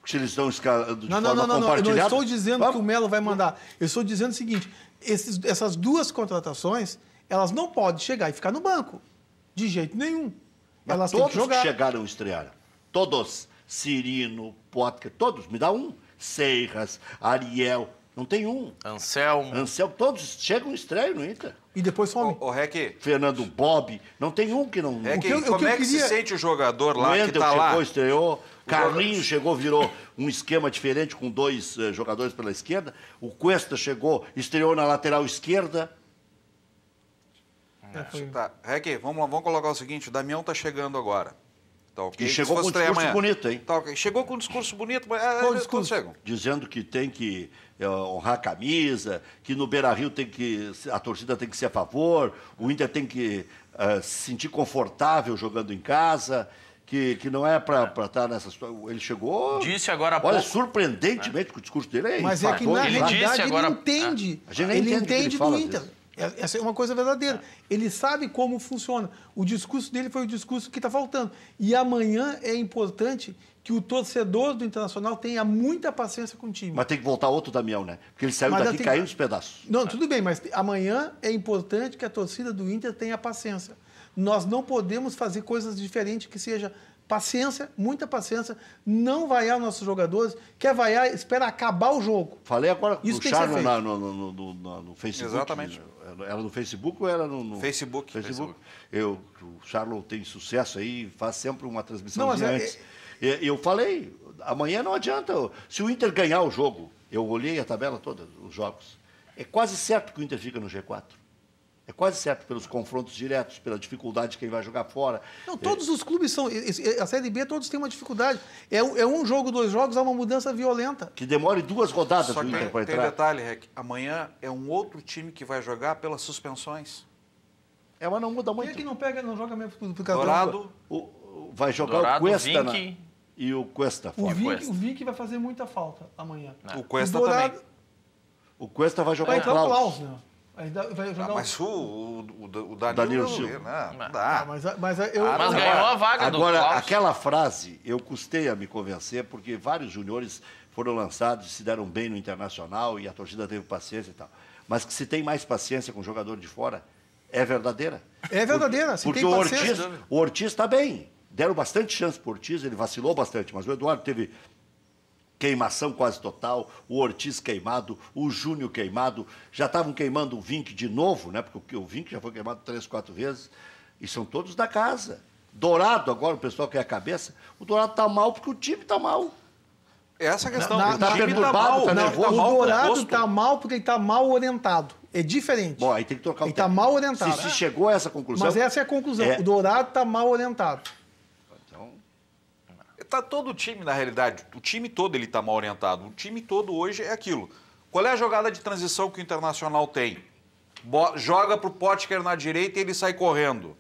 Porque se eles estão escalando de forma Não. Eu compartilhada... não estou dizendo vamos. que o Melo vai mandar. Eu estou dizendo o seguinte, essas 2 contratações, elas não podem chegar e ficar no banco. De jeito nenhum. Mas Elas têm todos que jogar. chegaram e estrearam. Todos. Cirino, Potker, todos. Me dá um. Seiras, Ariel... Não tem um. Anselmo. Todos chegam e estreiam no Inter. E depois some. Ô, Rec, Fernando Bob, não tem um que não... como é que se sente o jogador lá que Wendel está lá? chegou, estreou. Carlinhos chegou, virou um esquema diferente com 2 jogadores pela esquerda. O Cuesta chegou, estreou na lateral esquerda. Tá. Rec, vamos colocar o seguinte, o Damião está chegando agora. Tá, okay? E chegou com um discurso bonito, hein? Tá, okay. Chegou com um discurso bonito, mas Qual discurso? chegam. Dizendo que tem que honrar a camisa, que no Beira-Rio a torcida tem que ser a favor, o Inter tem que se sentir confortável jogando em casa, que não é para estar nessa situação. Ele chegou... Disse agora há Olha, pouco... surpreendentemente que o discurso dele é Mas é que, na Ele realidade, disse agora- ele entende. A gente nem Ele entende o que ele entende fala, do às Inter. vezes. Essa é uma coisa verdadeira. Ele sabe como funciona. O discurso dele foi o discurso que está faltando. E amanhã é importante que o torcedor do Internacional tenha muita paciência com o time. Mas tem que voltar outro Damião, né? Porque ele saiu Mas daqui tem- caindo nos pedaços. Não, tudo bem, mas amanhã é importante que a torcida do Inter tenha paciência. Nós não podemos fazer coisas diferentes que seja Paciência, muita paciência. Não vaiar nossos jogadores. Quer vaiar, espera acabar o jogo. Falei agora com Isso o tem que ser Charlo feito. no Facebook. Exatamente. Era no Facebook ou era no... Facebook. O Charlo tem sucesso aí, faz sempre uma transmissão Não, mas antes. Eu falei, amanhã não adianta. Se o Inter ganhar o jogo, eu olhei a tabela toda, os jogos, é quase certo que o Inter fica no G4. É quase certo, pelos confrontos diretos, pela dificuldade de quem vai jogar fora. Não, todos os clubes são. A Série B todos têm uma dificuldade. É um jogo, 2 jogos, há uma mudança violenta. Que demore 2 rodadas Só o Inter para tem entrar. detalhe, Rec. Amanhã é um outro time que vai jogar pelas suspensões. Mas não muda Quem muito. é que não joga mesmo por cartão? Dourado, Vai jogar Dourado, o Cuesta Vink. e o Cuesta fora. O Vink vai fazer muita falta amanhã. o Cuesta O Dourado também. O Cuesta vai jogar vai o entrar o Klaus. Klaus, né? Vai jogar Mas o Danilo Danilo Silva. não dá. Mas Mas ganhou a vaga do Agora, Klaus. aquela frase, eu custei a me convencer, porque vários juniores foram lançados e se deram bem no Internacional e a torcida teve paciência e tal. Mas que se tem mais paciência com o jogador de fora, é verdadeira. É verdadeira, se Porque tem o paciência. Ortiz está bem. Deram bastante chance para o Ortiz, ele vacilou bastante, mas o Eduardo teve queimação quase total, o Ortiz queimado, o Júnior queimado, já estavam queimando o Vink de novo, né? Porque o Vink já foi queimado 3, 4 vezes, e são todos da casa. Dourado, agora o pessoal quer a cabeça, o Dourado está mal porque o time está mal. Essa questão. Na- o na- time tá perturbado, mal, tá né? nervoso. O mal Dourado composto. está mal porque ele está mal orientado. É diferente. Bom, aí tem que trocar o Ele está técnico. mal orientado. Se chegou a essa conclusão... Mas essa é a conclusão. É. O Dourado está mal orientado. Então, Tá todo o time, na realidade, o time todo ele tá mal orientado. O time todo hoje é aquilo. Qual é a jogada de transição que o Internacional tem? Joga pro Potker na direita e ele sai correndo.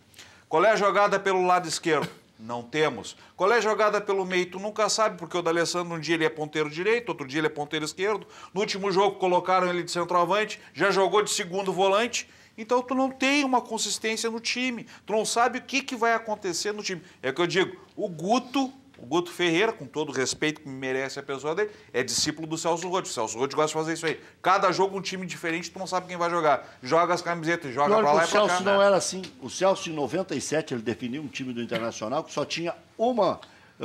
Qual é a jogada pelo lado esquerdo? Não temos. Qual é a jogada pelo meio? Tu nunca sabe, porque o D'Alessandro um dia ele é ponteiro direito, outro dia ele é ponteiro esquerdo. No último jogo colocaram ele de centroavante, já jogou de segundo volante. Então tu não tem uma consistência no time. Tu não sabe o que vai acontecer no time. É o que eu digo, o Guto Ferreira, com todo o respeito que merece a pessoa dele, é discípulo do Celso Roth. O Celso Roth gosta de fazer isso aí. Cada jogo um time diferente, tu não sabe quem vai jogar. Joga as camisetas, joga pior pra que lá o e pra cá. Celso não era assim. O Celso, em 97, ele definiu um time do Internacional que só tinha uma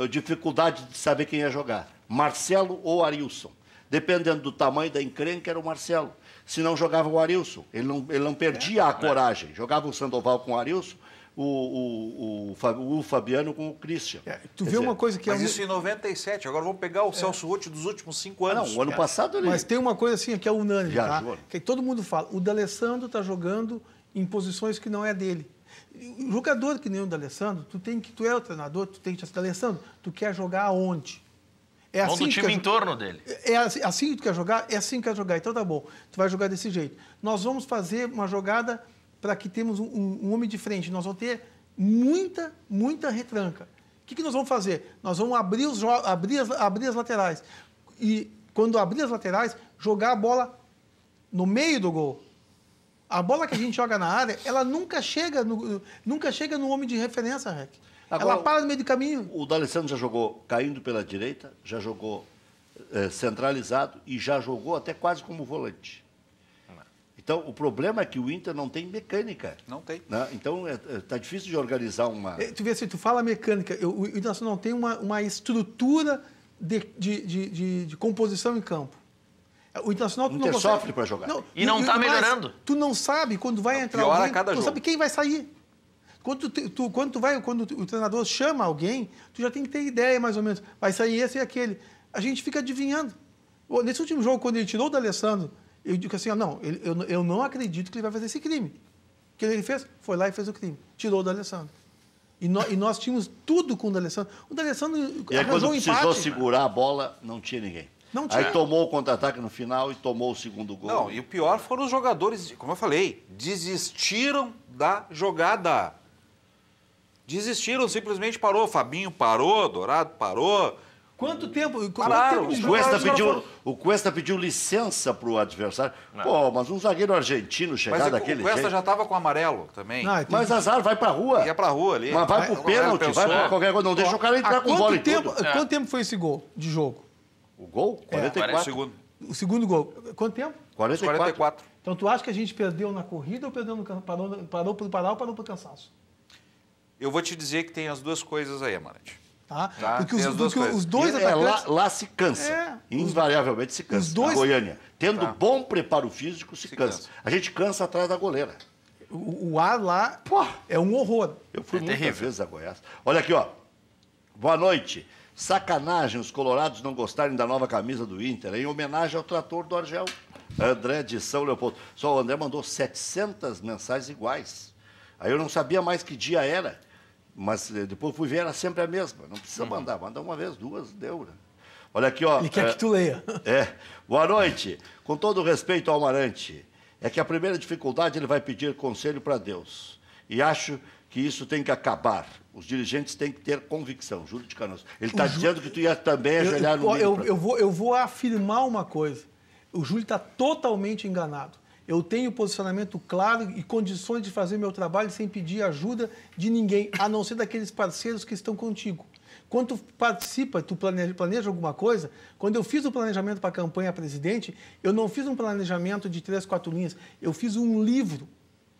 dificuldade de saber quem ia jogar. Marcelo ou Arilson. Dependendo do tamanho da encrenca, era o Marcelo. Se não jogava o Arilson. Ele não perdia a coragem. Jogava o Sandoval com o Arilson, o Fabiano com o Christian. Tu vê uma coisa que Mas isso em 97. Agora vamos pegar o Celso Roth dos últimos 5 anos. Não, o ano passado ele... Mas tem uma coisa assim que é unânime, tá? Viajou. Que todo mundo fala. O D'Alessandro está jogando em posições que não é dele. O jogador que nem o D'Alessandro, tu é o treinador, tu tem que dizer, D'Alessandro, tu quer jogar aonde? É Todo o que time quer em torno dele. É assim que tu quer jogar? É assim que quer jogar. Então tá bom, tu vai jogar desse jeito. Nós vamos fazer uma jogada para que temos um homem de frente. Nós vamos ter muita retranca. O que nós vamos fazer? Nós vamos abrir as laterais. E quando abrir as laterais, jogar a bola no meio do gol. A bola que a gente joga na área, ela nunca chega no homem de referência, Rec. Agora, Ela para no meio do caminho. O D'Alessandro já jogou caindo pela direita, já jogou centralizado e já jogou até quase como volante. Então, o problema é que o Inter não tem mecânica. Não tem. Né? Então, está difícil de organizar uma... Tu vê assim, tu fala mecânica, o Internacional não tem uma estrutura de composição em campo. O Internacional... O Inter sofre para jogar. E não tá melhorando. Tu não sabe quando vai entrar piora alguém, cada tu não jogo. sabe quem vai sair. Quando o treinador chama alguém, tu já tem que ter ideia, mais ou menos. Vai sair esse e aquele. A gente fica adivinhando. Nesse último jogo, quando ele tirou o D'Alessandro, eu digo assim, eu não acredito que ele vai fazer esse crime. O que ele fez? Foi lá e fez o crime. Tirou o D'Alessandro. E nós tínhamos tudo com o D'Alessandro. O D'Alessandro E aí, quando arranjou um precisou empate. segurar a bola, não tinha ninguém. Não tinha. Aí tomou o contra-ataque no final e tomou o segundo gol. Não, e o pior foram os jogadores, como eu falei, desistiram da jogada. Desistiram, simplesmente parou. Fabinho parou, Dourado parou. Quanto tempo? Pararam. Quanto tempo de O Cuesta pediu licença para o adversário. Pô, mas um zagueiro argentino chegar Mas daquele o Cuesta jeito... já estava com amarelo também. Não, Mas azar, vai pra rua. Ia pra rua ali. Mas vai pro pênalti, vai pra qualquer coisa. Não deixa o cara entrar com bola e tudo. Quanto tempo foi esse gol de jogo? O gol? 44. Segundo. O segundo gol. Quanto tempo? 44. Então, tu acha que a gente perdeu na corrida ou perdeu no parou por parar ou parou por cansaço? Eu vou te dizer que tem as duas coisas aí, Amarante. Tá? Tá, Porque tem as duas coisas. os dois E, atacantes... lá se cansa. Invariavelmente se cansa. os dois- A Goiânia, tendo Tá. bom preparo físico, se cansa. cansa. A gente cansa atrás da goleira. O ar lá Pô, é um horror. eu fui muitas terrível. vezes a Goiás. Olha aqui, ó. Boa noite. Sacanagem os colorados não gostarem da nova camisa do Inter, em homenagem ao trator do Argel. André de São Leopoldo. Só o André mandou 700 mensagens iguais. Aí eu não sabia mais que dia era, mas depois fui ver, era sempre a mesma. Não precisa mandar, manda uma vez, duas, deu. Né? Olha aqui, ó. Ele quer que tu leia. Boa noite. Com todo o respeito ao Amarante, é que a primeira dificuldade ele vai pedir conselho para Deus. E acho que isso tem que acabar. Os dirigentes têm que ter convicção. Júlio de Canoas. Ele está dizendo que tu ia também ajoelhar no milho. Eu vou afirmar uma coisa. O Júlio está totalmente enganado. Eu tenho posicionamento claro e condições de fazer meu trabalho sem pedir ajuda de ninguém, a não ser daqueles parceiros que estão contigo. Quando tu participa, tu planeja alguma coisa, quando eu fiz o planejamento para a campanha presidente, eu não fiz um planejamento de 3, 4 linhas, eu fiz um livro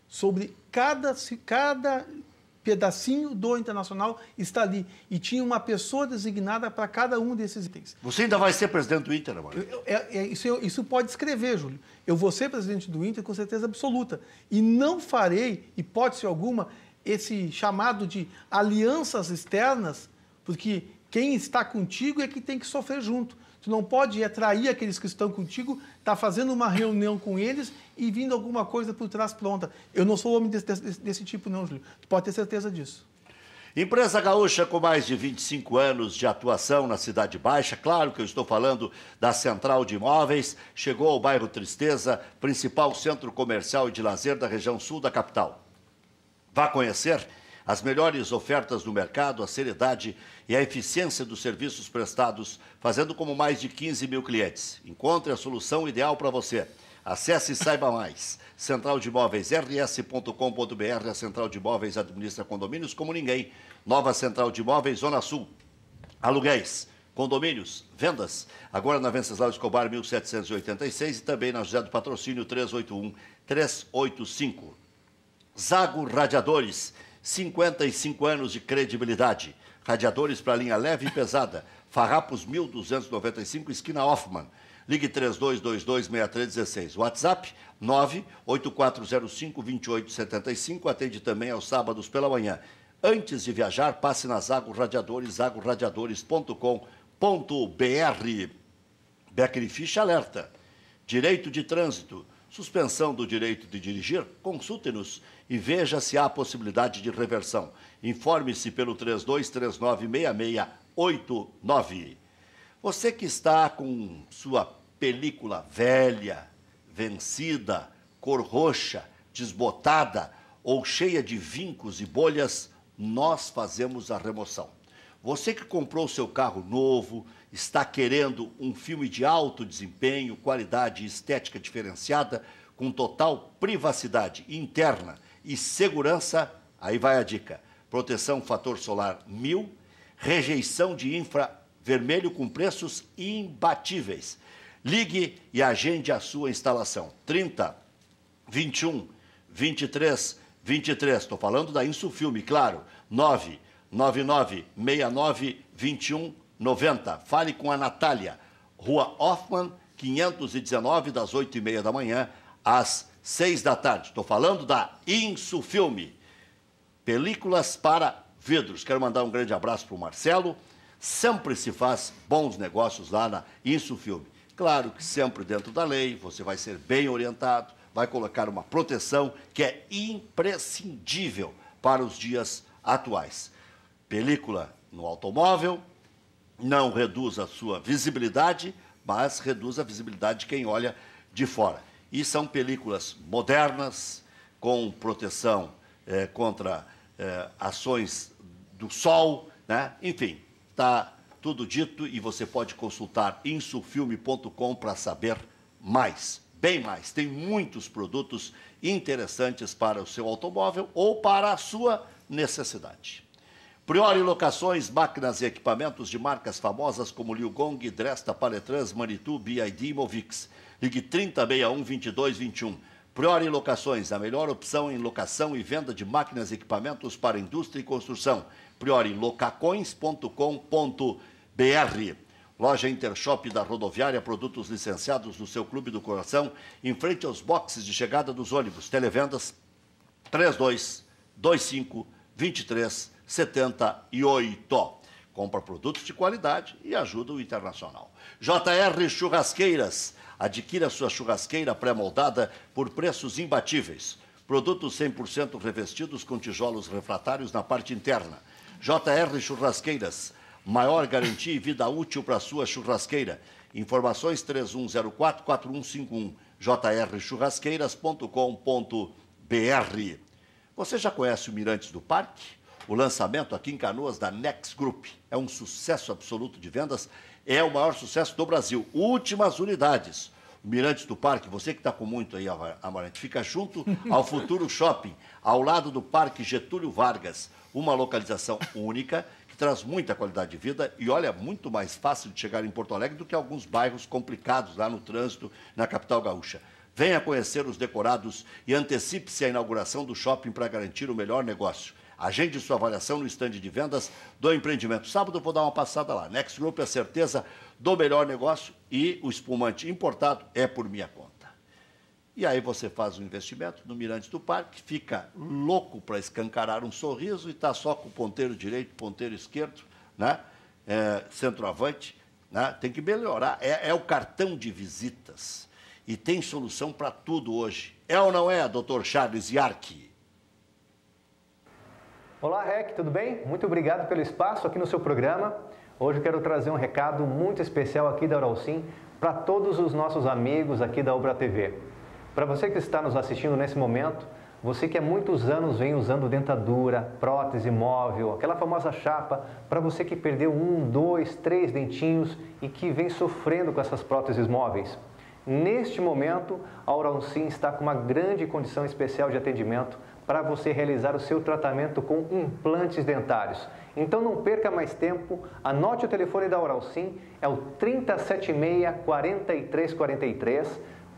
sobre cada pedacinho do Internacional está ali. E tinha uma pessoa designada para cada um desses itens. Você ainda vai ser presidente do Inter, Amarante? Isso pode escrever, Júlio. Eu vou ser presidente do Inter com certeza absoluta. E não farei, hipótese alguma, esse chamado de alianças externas, porque quem está contigo é que tem que sofrer junto. Tu não pode atrair aqueles que estão contigo, tá fazendo uma reunião com eles e vindo alguma coisa por trás pronta. Eu não sou homem desse tipo, não, Júlio. Tu pode ter certeza disso. Empresa gaúcha com mais de 25 anos de atuação na Cidade Baixa, claro que eu estou falando da Central de Imóveis, chegou ao bairro Tristeza, principal centro comercial e de lazer da região sul da capital. Vá conhecer as melhores ofertas do mercado, a seriedade e a eficiência dos serviços prestados, fazendo como mais de 15 mil clientes. Encontre a solução ideal para você. Acesse e saiba mais. Central de Imóveis, rs.com.br. A Central de Imóveis administra condomínios como ninguém. Nova Central de Imóveis, Zona Sul. Aluguéis, condomínios, vendas. Agora na Venceslau Escobar, 1786 e também na José do Patrocínio, 381-385. Zago Radiadores, 55 anos de credibilidade. Radiadores para linha leve e pesada. Farrapos 1295, esquina Hoffman. Ligue 3222-6316. WhatsApp 98405-2875. Atende também aos sábados pela manhã. Antes de viajar, passe na Zago Radiadores, zagoradiadores.com.br. Becker Ficha alerta. Direito de trânsito. Suspensão do direito de dirigir? Consulte-nos e veja se há possibilidade de reversão. Informe-se pelo 3239-6689. Você que está com sua película velha, vencida, cor roxa, desbotada ou cheia de vincos e bolhas, nós fazemos a remoção. Você que comprou seu carro novo, está querendo um filme de alto desempenho, qualidade e estética diferenciada, com total privacidade interna e segurança, aí vai a dica. Proteção fator solar 1000, rejeição de infravermelho com preços imbatíveis. Ligue e agende a sua instalação. 30 21 23 23. Estou falando da Insufilme, claro. 999 69 21 90. Fale com a Natália. Rua Hoffman, 519, das 8h30 da manhã às 6 da tarde. Estou falando da Insufilme. Películas para vidros. Quero mandar um grande abraço para o Marcelo. Sempre se faz bons negócios lá na Insufilme. Claro que sempre dentro da lei, você vai ser bem orientado, vai colocar uma proteção que é imprescindível para os dias atuais. Película no automóvel não reduz a sua visibilidade, mas reduz a visibilidade de quem olha de fora. E são películas modernas, com proteção contra ações do sol, né? Enfim, está tudo dito e você pode consultar insufilme.com para saber mais, bem mais. Tem muitos produtos interessantes para o seu automóvel ou para a sua necessidade. Priori Locações, máquinas e equipamentos de marcas famosas como Liu Gong, Dresta, Paletrans, Manitou, BID e Movix. Ligue 3061-2221. Priori Locações, a melhor opção em locação e venda de máquinas e equipamentos para indústria e construção. priorilocacões.com.br. Loja Intershop da Rodoviária, produtos licenciados no seu Clube do Coração, em frente aos boxes de chegada dos ônibus. Televendas 3225-2378. Compra produtos de qualidade e ajuda o Internacional. JR Churrasqueiras. Adquira sua churrasqueira pré-moldada por preços imbatíveis. Produtos 100% revestidos com tijolos refratários na parte interna. JR Churrasqueiras. Maior garantia e vida útil para a sua churrasqueira. Informações 3104-4151. jrchurrasqueiras.com.br. Você já conhece o Mirantes do Parque? O lançamento aqui em Canoas da Next Group é um sucesso absoluto de vendas, é o maior sucesso do Brasil. Últimas unidades. O Mirantes do Parque, você que está com muito aí, Amarante, fica junto ao Futuro Shopping, ao lado do Parque Getúlio Vargas. Uma localização única, que traz muita qualidade de vida e, olha, muito mais fácil de chegar em Porto Alegre do que alguns bairros complicados lá no trânsito, na capital gaúcha. Venha conhecer os decorados e antecipe-se à inauguração do shopping para garantir o melhor negócio. Agende sua avaliação no estande de vendas do empreendimento. Sábado eu vou dar uma passada lá. Next Group é a certeza do melhor negócio e o espumante importado é por minha conta. E aí você faz um investimento no Mirantes do Parque, fica louco para escancarar um sorriso e está só com o ponteiro direito, ponteiro esquerdo, né? Centroavante, né? Tem que melhorar. É o cartão de visitas e tem solução para tudo hoje. É ou não é, doutor Charles Yark? Olá, Rec, tudo bem? Muito obrigado pelo espaço aqui no seu programa. Hoje eu quero trazer um recado muito especial aqui da Uralsim para todos os nossos amigos aqui da Ubra TV. Para você que está nos assistindo nesse momento, você que há muitos anos vem usando dentadura, prótese móvel, aquela famosa chapa, para você que perdeu 1, 2, 3 dentinhos e que vem sofrendo com essas próteses móveis. Neste momento, a Uralsim está com uma grande condição especial de atendimento para você realizar o seu tratamento com implantes dentários. Então não perca mais tempo, anote o telefone da Uralsim, é o 3076-4343.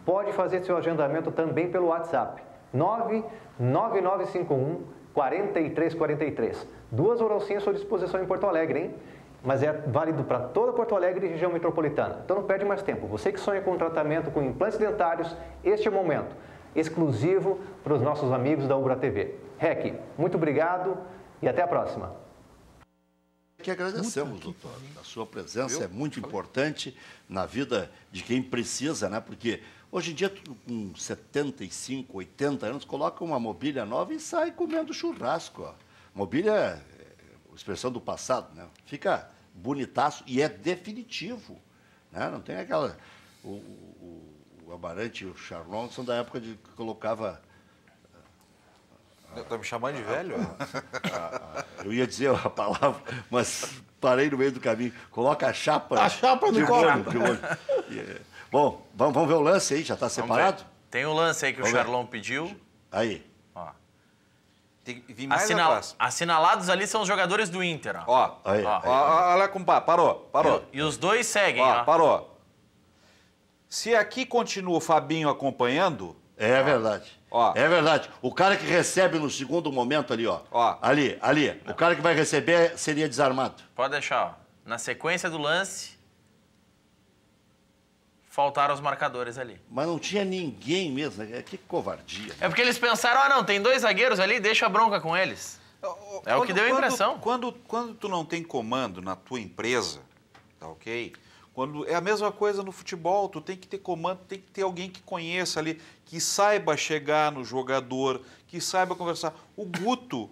Pode fazer seu agendamento também pelo WhatsApp, 99951-4343. 2 Uralsim à sua disposição em Porto Alegre, hein? Mas é válido para toda Porto Alegre e região metropolitana. Então não perde mais tempo. Você que sonha com um tratamento com implantes dentários, este é o momento. Exclusivo para os nossos amigos da Ubra TV. Rec, muito obrigado e até a próxima. Que agradecemos, doutor. A sua presença é muito importante na vida de quem precisa, né? Porque hoje em dia, com 75, 80 anos, coloca uma mobília nova e sai comendo churrasco. Ó. Mobília é expressão do passado, né? Fica bonitaço e é definitivo. Né? Não tem aquela... O Amarante e o Charlon são da época de que colocava... Está me chamando de velho? Eu ia dizer a palavra, mas parei no meio do caminho. Coloca a chapa... A chapa no copo. Bom, vamos ver o lance aí, já está separado? Tem um lance aí que o Charlon pediu. Aí. Ó. Tem que vir mais atrás. Assinalados ali são os jogadores do Inter. Ó. Aí. Olha, compadre, parou. E os dois seguem, Ó, ó. parou. Se aqui continua o Fabinho acompanhando... É verdade. Ó. É verdade. O cara que recebe no segundo momento ali, ó. Ali. O cara que vai receber seria desarmado. Pode deixar, ó. Na sequência do lance, faltaram os marcadores ali. Mas não tinha ninguém mesmo. Que covardia. É porque eles pensaram, não, tem 2 zagueiros ali, deixa a bronca com eles. É o que deu a impressão. Quando tu não tem comando na tua empresa, tá ok? É a mesma coisa no futebol, tu tem que ter comando, tem que ter alguém que conheça ali, que saiba chegar no jogador, que saiba conversar. O Guto,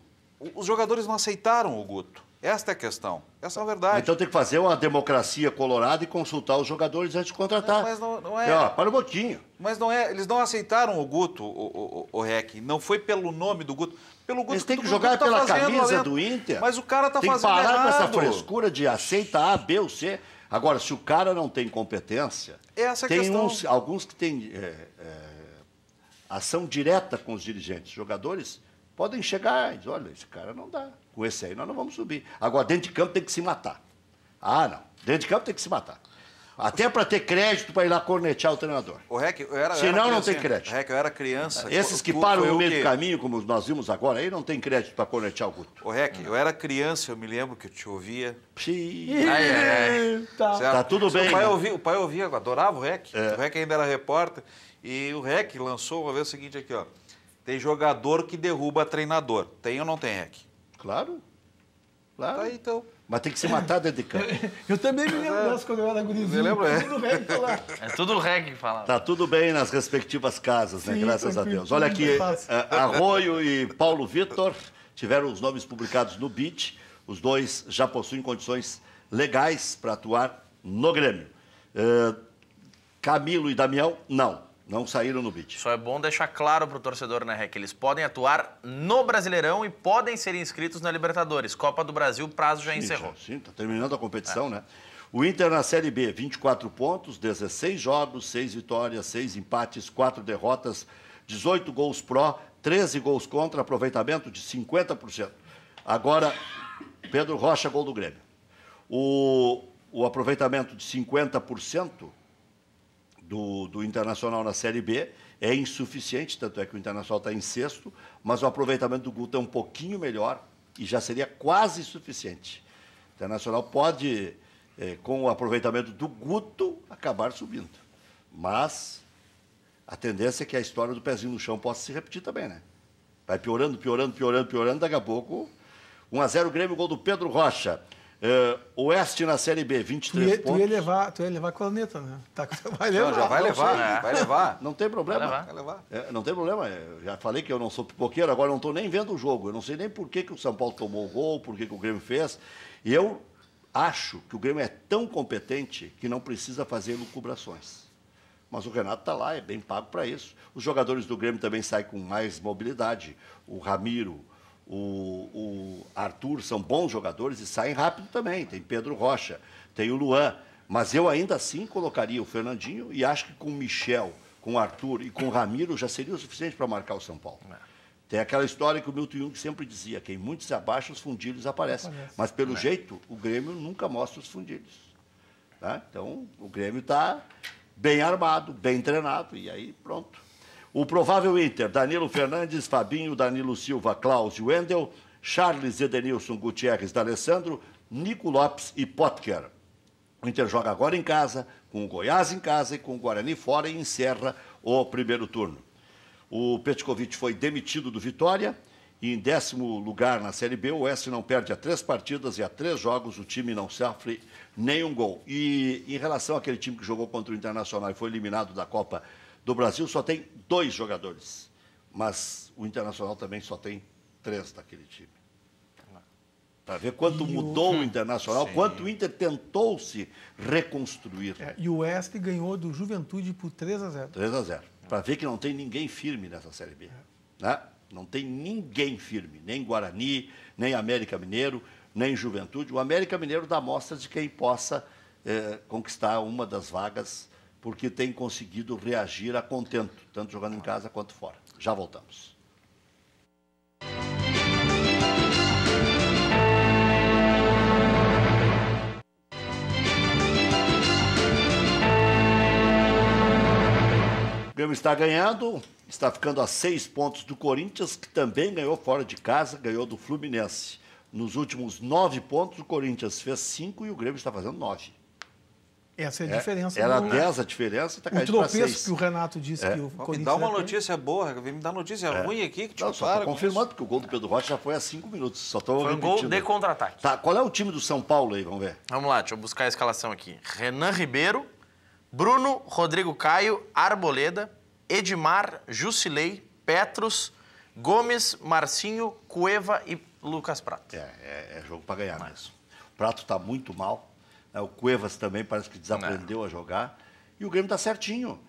os jogadores não aceitaram o Guto. Esta é a questão, essa é a verdade. Então tem que fazer uma democracia colorada e consultar os jogadores antes de contratar. Mas não é. Para um pouquinho. Mas não é, eles não aceitaram o Guto, o Rec, não foi pelo nome do Guto. Pelo Guto, eles têm que jogar pela camisa do Inter. Mas o cara tá fazendo errado. Tem que parar com essa frescura de aceita A, B ou C. Agora, se o cara não tem competência, essa é a tem questão. Alguns que têm ação direta com os dirigentes. Jogadores podem chegar e dizer, olha, esse cara não dá. Com esse aí nós não vamos subir. Agora, dentro de campo tem que se matar. Ah, não. Dentro de campo tem que se matar. Até para ter crédito para ir lá cornetear o treinador. O REC, eu era Senão não tem crédito. REC, eu era criança. Esses que param no meio do caminho, como nós vimos agora, aí não tem crédito para cornetear o Guto. O REC, eu era criança, eu me lembro que eu te ouvia. Tá tudo bem. O pai ouvia, adorava o REC. O REC ainda era repórter. E o REC lançou uma vez o seguinte aqui, ó. Tem jogador que derruba treinador. Tem ou não tem, REC? Claro. Claro. Tá aí, então. Mas tem que se matar dentro de campo. Eu também me lembro dessa quando eu era gurizinho. Você lembra? Tudo bem falar. É tudo o REC que fala. Tá tudo bem nas respectivas casas, né? Sim, Graças a tranquilo, Deus. Olha tudo aqui, bem fácil. Arroio e Paulo Vitor tiveram os nomes publicados no BID. Os dois já possuem condições legais para atuar no Grêmio. Camilo e Damião, não saíram no BID. Só é bom deixar claro para o torcedor, né, REC? Eles podem atuar no Brasileirão e podem ser inscritos na Libertadores. Copa do Brasil, o prazo já encerrou. Sim, está terminando a competição, né? O Inter na Série B, 24 pontos, 16 jogos, 6 vitórias, 6 empates, 4 derrotas, 18 gols pró, 13 gols contra, aproveitamento de 50%. Agora, Pedro Rocha, gol do Grêmio. O aproveitamento de 50% do Internacional na Série B é insuficiente, tanto é que o Internacional está em sexto, mas o aproveitamento do Guto é um pouquinho melhor e já seria quase suficiente. O Internacional pode, com o aproveitamento do Guto, acabar subindo. Mas a tendência é que a história do pezinho no chão possa se repetir também, né? Vai piorando, daqui a pouco. 1-0 Grêmio, gol do Pedro Rocha. Oeste na Série B, 23 pontos. Tu ia levar a corneta, né? Vai Não, já vai levar, vai levar. Não tem problema. Vai levar. Não tem problema. Eu já falei que eu não sou pipoqueiro, agora não estou nem vendo o jogo. Eu não sei nem por que o São Paulo tomou o gol, por que o Grêmio fez. E eu acho que o Grêmio é tão competente que não precisa fazer lucubrações. Mas o Renato está lá, é bem pago para isso. Os jogadores do Grêmio também saem com mais mobilidade. O Ramiro, o Arthur são bons jogadores e saem rápido também. Tem Pedro Rocha, tem o Luan. Mas eu ainda assim colocaria o Fernandinho e acho que com o Michel, com o Arthur e com o Ramiro já seria o suficiente para marcar o São Paulo. Tem aquela história que o Milton Jung sempre dizia, quem muito se abaixa, os fundilhos aparecem. Mas pelo jeito, o Grêmio nunca mostra os fundilhos. Tá? Então, o Grêmio está bem armado, bem treinado e aí pronto. O provável Inter, Danilo Fernandes, Fabinho, Danilo Silva, Klaus Wendel, Charles Edenilson, Gutierrez, D'Alessandro, Nico Lopes e Potker. O Inter joga agora em casa, com o Goiás em casa e com o Guarani fora e encerra o primeiro turno. O Petkovic foi demitido do Vitória e em 10º lugar na Série B, o Oeste não perde há 3 partidas e há 3 jogos o time não sofre nenhum gol. E em relação àquele time que jogou contra o Internacional e foi eliminado da Copa do Brasil, só tem 2 jogadores. Mas o Internacional também só tem 3 daquele time. Para ver quanto mudou o Internacional, quanto o Inter tentou se reconstruir. E o Oeste ganhou do Juventude por 3-0. 3-0. Para ver que não tem ninguém firme nessa Série B. Né? Não tem ninguém firme, nem Guarani, nem América Mineiro, nem Juventude. O América Mineiro dá mostras de quem possa conquistar uma das vagas, porque tem conseguido reagir a contento, tanto jogando em casa quanto fora. Já voltamos. O Grêmio está ganhando, está ficando a 6 pontos do Corinthians, que também ganhou fora de casa, ganhou do Fluminense. Nos últimos 9 pontos, o Corinthians fez 5 e o Grêmio está fazendo 9. Essa é a diferença. Era 10 a diferença, está caindo para 6. O tropeço que o Renato disse que o Corinthians... Me dá uma notícia boa, vem me dar notícia ruim aqui. Que não, só estou confirmando, porque o gol do Pedro Rocha já foi há 5 minutos. Só estou foi um gol de contra-ataque. Tá, qual é o time do São Paulo aí, vamos ver? Vamos lá, deixa eu buscar a escalação aqui. Renan Ribeiro, Bruno, Rodrigo Caio, Arboleda, Edmar, Jusilei, Petros, Gomes, Marcinho, Cueva e Lucas Prato. É jogo para ganhar mesmo. O Prato está muito mal. O Cuevas também parece que desaprendeu a jogar. E o Grêmio está certinho.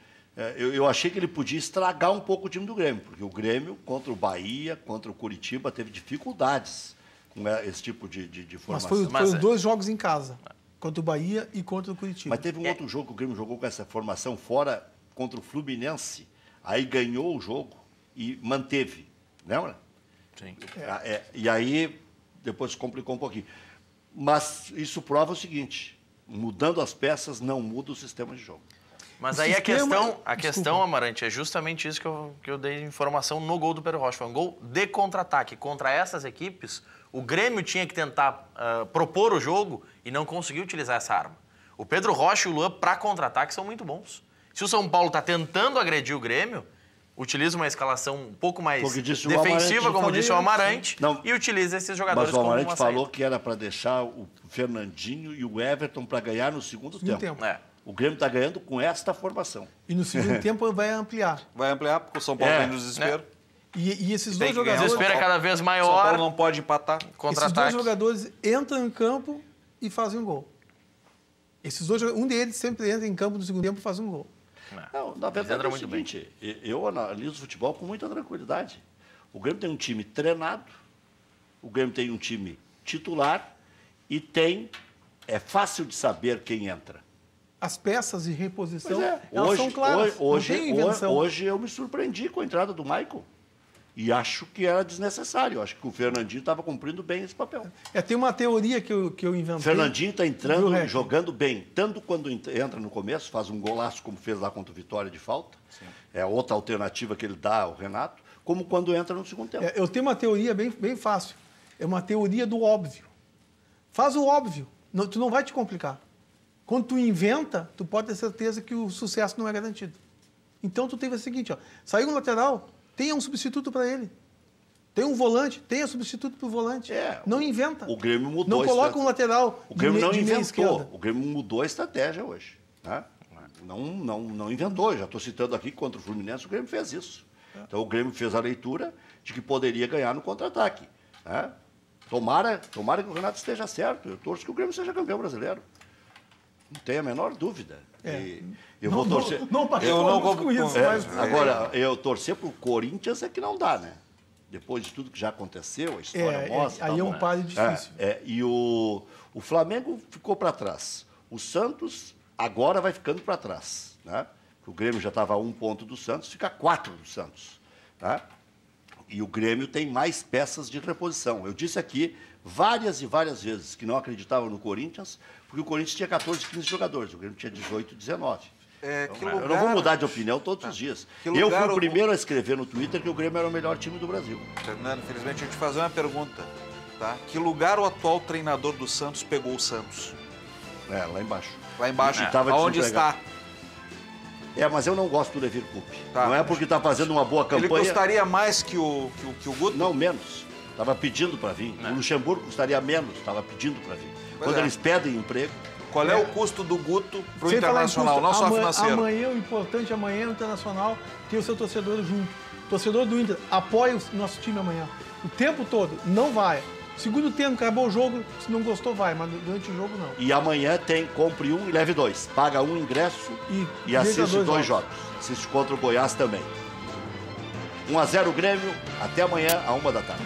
Eu achei que ele podia estragar um pouco o time do Grêmio, porque o Grêmio, contra o Bahia, contra o Curitiba, teve dificuldades com esse tipo de formação. Mas foram 2 jogos em casa, contra o Bahia e contra o Curitiba. Mas teve um outro jogo que o Grêmio jogou com essa formação fora contra o Fluminense, aí ganhou o jogo e manteve. Lembra? Sim. E aí depois complicou um pouquinho. Mas isso prova o seguinte, mudando as peças não muda o sistema de jogo. Mas O aí sistema- a questão, Amarante, é justamente isso que eu dei informação no gol do Pedro Rocha. Foi um gol de contra-ataque. Contra essas equipes, o Grêmio tinha que tentar propor o jogo e não conseguiu utilizar essa arma. O Pedro Rocha e o Luan, para contra-ataque, são muito bons. Se o São Paulo está tentando agredir o Grêmio, utiliza uma escalação um pouco mais Porque disse o defensiva, Amarante, como disse o Amarante, Não. e utiliza esses jogadores Mas o como Amarante uma falou saída. que era para deixar o Fernandinho e o Everton para ganhar no segundo tempo. É. O Grêmio está ganhando com esta formação. E no segundo tempo vai ampliar. Vai ampliar, porque o São Paulo É. vem no desespero. E esses Tem dois que ganhar. jogadores... Desespero é cada vez São Paulo maior, não pode empatar. Esses dois contra-ataque. jogadores entram em campo e fazem um gol. Esses dois, um deles sempre entra em campo no segundo tempo e faz um gol. Não, na Eles verdade é entram o muito seguinte, eu analiso o futebol com muita tranquilidade. O Grêmio tem um time treinado, o Grêmio tem um time titular e é fácil de saber quem entra. As peças de reposição, Pois é, elas são claras. não tem invenção. hoje eu me surpreendi com a entrada do Michael. E acho que era desnecessário. Acho que o Fernandinho estava cumprindo bem esse papel. Tem uma teoria que eu inventei. O Fernandinho está entrando Viu, e Rec? jogando bem. Tanto quando entra no começo, faz um golaço, como fez lá contra o Vitória de falta. É outra alternativa que ele dá ao Renato. Como quando entra no segundo tempo. Eu tenho uma teoria bem fácil. É uma teoria do óbvio. Faz o óbvio. Tu não vai te complicar. Quando tu inventa, tu pode ter certeza que o sucesso não é garantido. Então tu tem o seguinte, saiu um lateral, tenha um substituto para ele. Tem um volante, tenha substituto para o volante. Não inventa. O Grêmio mudou Não a coloca estratégia. um lateral O Grêmio não de meia inventou. esquerda. O Grêmio mudou a estratégia hoje. Né? Não inventou. Já estou citando aqui que contra o Fluminense o Grêmio fez isso. Então o Grêmio fez a leitura de que poderia ganhar no contra-ataque. Né? Tomara que o Renato esteja certo. Eu torço que o Grêmio seja campeão brasileiro. Não tenho a menor dúvida. E eu vou torcer. Não participamos com isso. Mas, Agora, eu torcer para o Corinthians é que não dá, né? Depois de tudo que já aconteceu, a história mostra. aí tá é um bom. páreo difícil. E o Flamengo ficou para trás. O Santos agora vai ficando para trás. Né? O Grêmio já estava a 1 ponto do Santos, fica a 4 do Santos. Né? E o Grêmio tem mais peças de reposição. Eu disse aqui várias e várias vezes que não acreditava no Corinthians, porque o Corinthians tinha 14, 15 jogadores, o Grêmio tinha 18, 19. Eu não vou mudar de opinião todos os dias. Eu fui o primeiro a escrever no Twitter que o Grêmio era o melhor time do Brasil. Fernando, infelizmente, eu vou te fazer uma pergunta. Tá? Que lugar o atual treinador do Santos pegou o Santos? Lá embaixo. Lá embaixo, Estava aonde desempregado. está? Mas eu não gosto do Levir Coupe. Tá. Não é porque está fazendo uma boa campanha. Ele custaria mais que o Guto? Não, menos. Estava pedindo para vir. O Luxemburgo custaria menos, estava pedindo para vir. Quando é. eles pedem emprego... Qual é o custo do Guto para o sem falar em Internacional, custo, não só financeiro? Amanhã, o importante amanhã o Internacional tem o seu torcedor junto. O torcedor do Inter apoia o nosso time amanhã. O tempo todo, não vai. Segundo tempo, acabou o jogo, se não gostou, vai, mas durante o jogo, não. E amanhã tem compre um e leve 2. Paga um ingresso e assiste 2 jogos. Assiste contra o Goiás também. 1-0 Grêmio, até amanhã, à 1 da tarde.